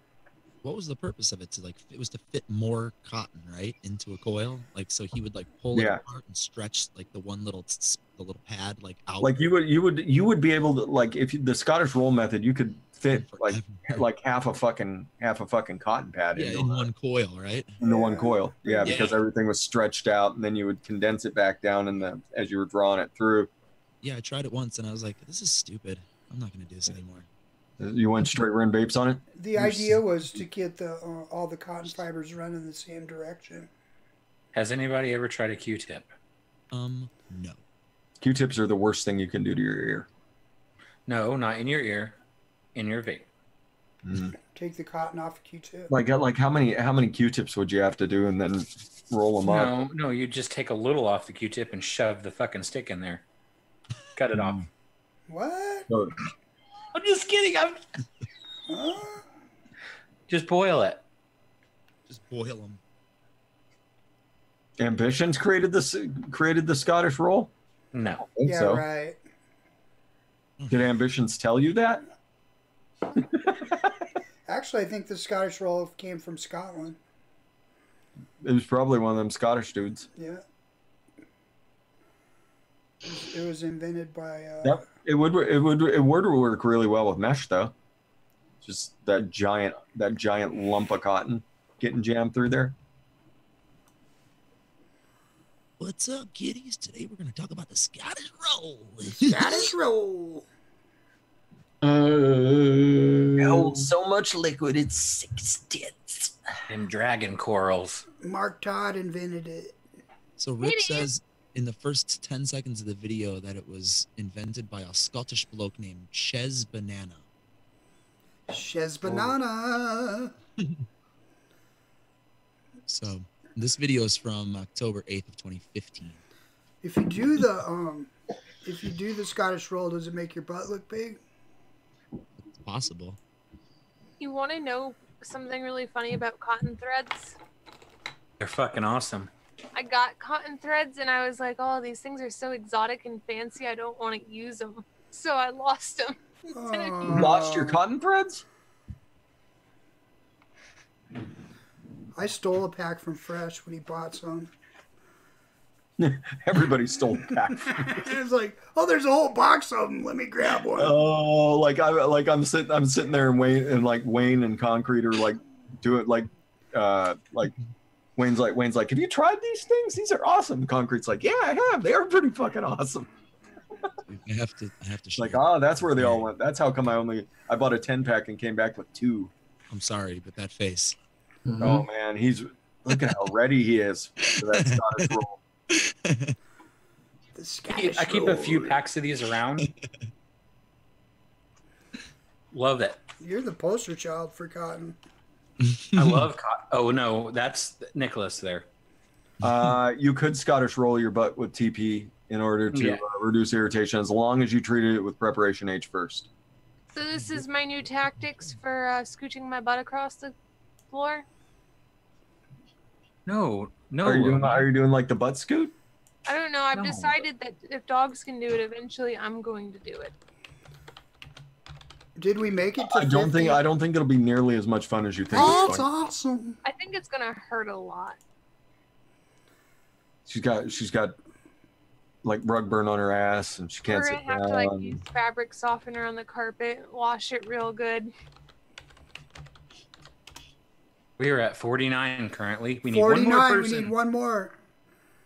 What was the purpose of it? It was to fit more cotton, right, into a coil. Like so, he would pull it apart and stretch the one little pad out. Like you would be able to if the Scottish roll method, you could fit like half a fucking cotton pad in one coil, right? Into one coil, because everything was stretched out, and then you would condense it back down as you were drawing it through. Yeah, I tried it once, and I was like, "This is stupid. I'm not gonna do this anymore." You went straight run vapes on it? The idea was to get all the cotton fibers running the same direction. Has anybody ever tried a Q-tip? No. Q-tips are the worst thing you can do to your ear. No, not in your ear, in your vape. Take the cotton off a Q-tip. Like how many Q-tips would you have to do and then roll them up? No, you just take a little off the Q-tip and shove the fucking stick in there. Cut it off. What? So, I'm just kidding. Just boil it. Just boil them. Ambitions created the Scottish roll? No. I don't think Yeah, so. right. Did Ambitions tell you that? Actually, I think the Scottish roll came from Scotland. It was probably one of them Scottish dudes. Yeah. It was invented by. Yep. It would work really well with mesh though. Just that giant lump of cotton getting jammed through there. What's up, kiddies? Today we're going to talk about the Scottish roll. Scottish roll. It holds so much liquid, it's 6 tits. And dragon corals. Mark Todd invented it. So Rick says in the first 10 seconds of the video that it was invented by a Scottish bloke named Ches Banana. Ches Banana. So this video is from October 8th of 2015. If you do the Scottish roll, does it make your butt look big? It's possible. You want to know something really funny about cotton threads? They're fucking awesome. I got cotton threads and I was like, oh, these things are so exotic and fancy, I don't want to use them. So I lost them. You lost your cotton threads? I stole a pack from Fresh when he bought some. Everybody stole a pack. It's like, oh, there's a whole box of them. Let me grab one. Oh, I'm sitting there and Wayne and Concrete are like do it like Wayne's like, have you tried these things? These are awesome. Concrete's like, yeah, I have. They are pretty fucking awesome. I have to share. Like, oh, that's where they all went. That's how come I bought a 10-pack and came back with 2. I'm sorry, but that face. Mm-hmm. Oh man, look at how ready he is for that Scottish roll. I keep a few packs of these around. Love it. You're the poster child for cotton. I love cotton. Oh no, that's Nicholas there. You could Scottish roll your butt with TP in order to reduce irritation, as long as you treated it with preparation H first. So this is my new tactics for scooching my butt across the floor. No. Are you doing like the butt scoot? I don't know. I've decided that if dogs can do it, eventually I'm going to do it. Did we make it to I don't think it'll be nearly as much fun as you think. Oh, it's awesome. I think it's gonna hurt a lot. She's got like rug burn on her ass, and she can't We're sit gonna have down. to like use fabric softener on the carpet, wash it real good. We are at 49 currently. We need 49. one more person. We need one more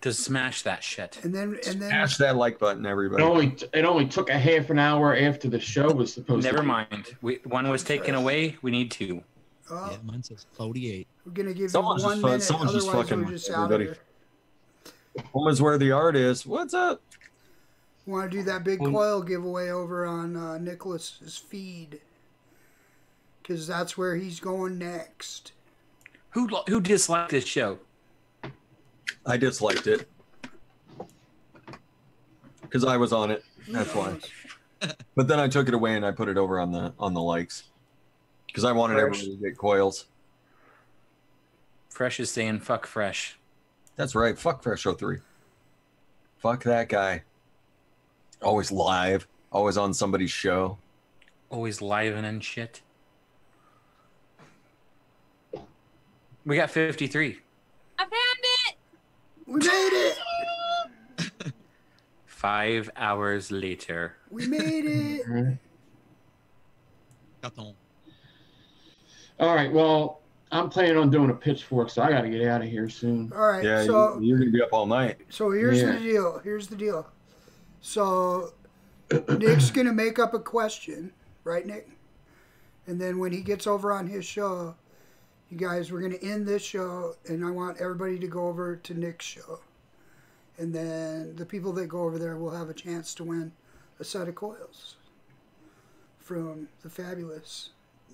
to smash that shit. And then smash that like button, everybody. It only took a half an hour after the show was supposed to. Never mind. One was taken away. We need 2. Yeah, mine says 48. We're gonna give Someone's you 1 minute. someone's just Otherwise, fucking we're just with out of everybody. here. Woman's where the art is. What's up? Want to do that big coil giveaway over on Nicholas's feed, because that's where he's going next. Who disliked this show? I disliked it because I was on it. That's why. But then I took it away and I put it over on the likes because I wanted everybody to get coils. Fresh is saying fuck Fresh. That's right. Fuck Fresh 03. Fuck that guy. Always live. Always on somebody's show. Always living and shit. We got 53. I found it! We made it! 5 hours later. We made it! All right, well, I'm planning on doing a pitchfork, so I got to get out of here soon. All right, Yeah, so you're going to be up all night. So here's the deal. Here's the deal. So Nick's going to make up a question, right, Nick? And then when he gets over on his show, you guys, we're going to end this show, and I want everybody to go over to Nick's show. And then the people that go over there will have a chance to win a set of coils from the fabulous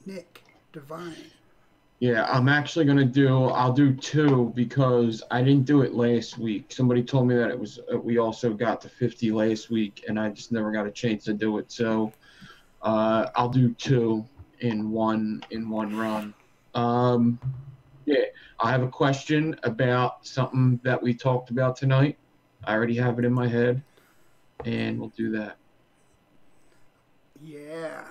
Nick Divine. Yeah, I'm actually I'll do 2 because I didn't do it last week. Somebody told me that it was, we also got to 50 last week, and I just never got a chance to do it. So I'll do 2 in one run. Yeah, I have a question about something that we talked about tonight. I already have it in my head, and we'll do that. Yeah.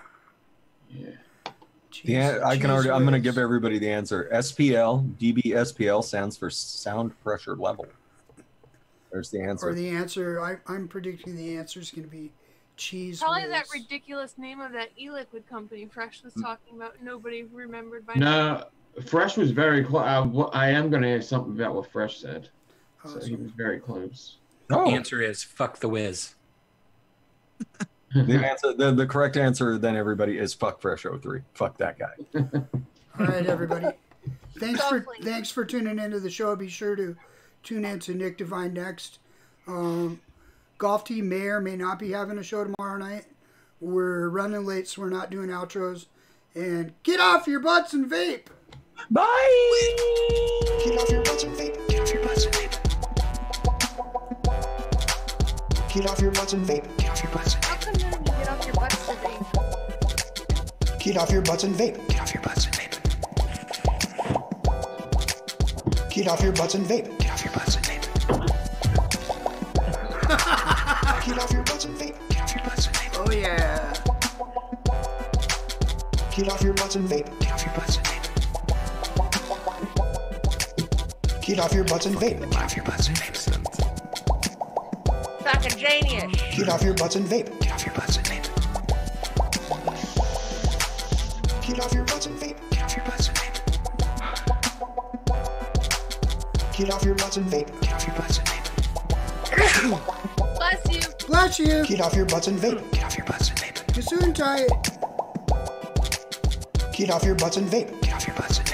Yeah, I'm going to give everybody the answer. SPL, DBSPL stands for sound pressure level. There's the answer. Or the answer, I'm predicting the answer is going to be cheese Probably whiz. that ridiculous name of that e-liquid company Fresh was talking about. Nobody remembered by No, Fresh was very close. I am going to ask something about what Fresh said. Awesome. So he was very close. The answer is fuck the whiz. The correct answer then, everybody, is fuck Fresh 03. Fuck that guy. All right, everybody. Thanks for tuning into the show. Be sure to tune in to Nick Divine next. Golf Team may or may not be having a show tomorrow night. We're running late, so we're not doing outros. And get off your butts and vape. Bye. Get off your butts and vape. Get off your butts and vape. Get off your butts and vape. Get off your butts and vape. How come none of you get off your butts to vape? Get off your butts and vape. Get off your butts and vape. Get off your butts and vape. Get off your butts and vape. Get off your butts and vape. Get off your butts and vape. Oh yeah. Get off your butts and vape. Get off your butts and vape. Get off your butts and vape. Get off your butts and vape. fucking genius. Get off your butts and vape. Get off your butts and vape. Get off your butts and vape. Get off your butts and vape. Get off your butts and vape. Get off your butts and vape. Bless you. Bless you. Get off your butts and vape. Get off your butts and vape. Gesundheit. Get off your butts and vape. Get off your butts and vape.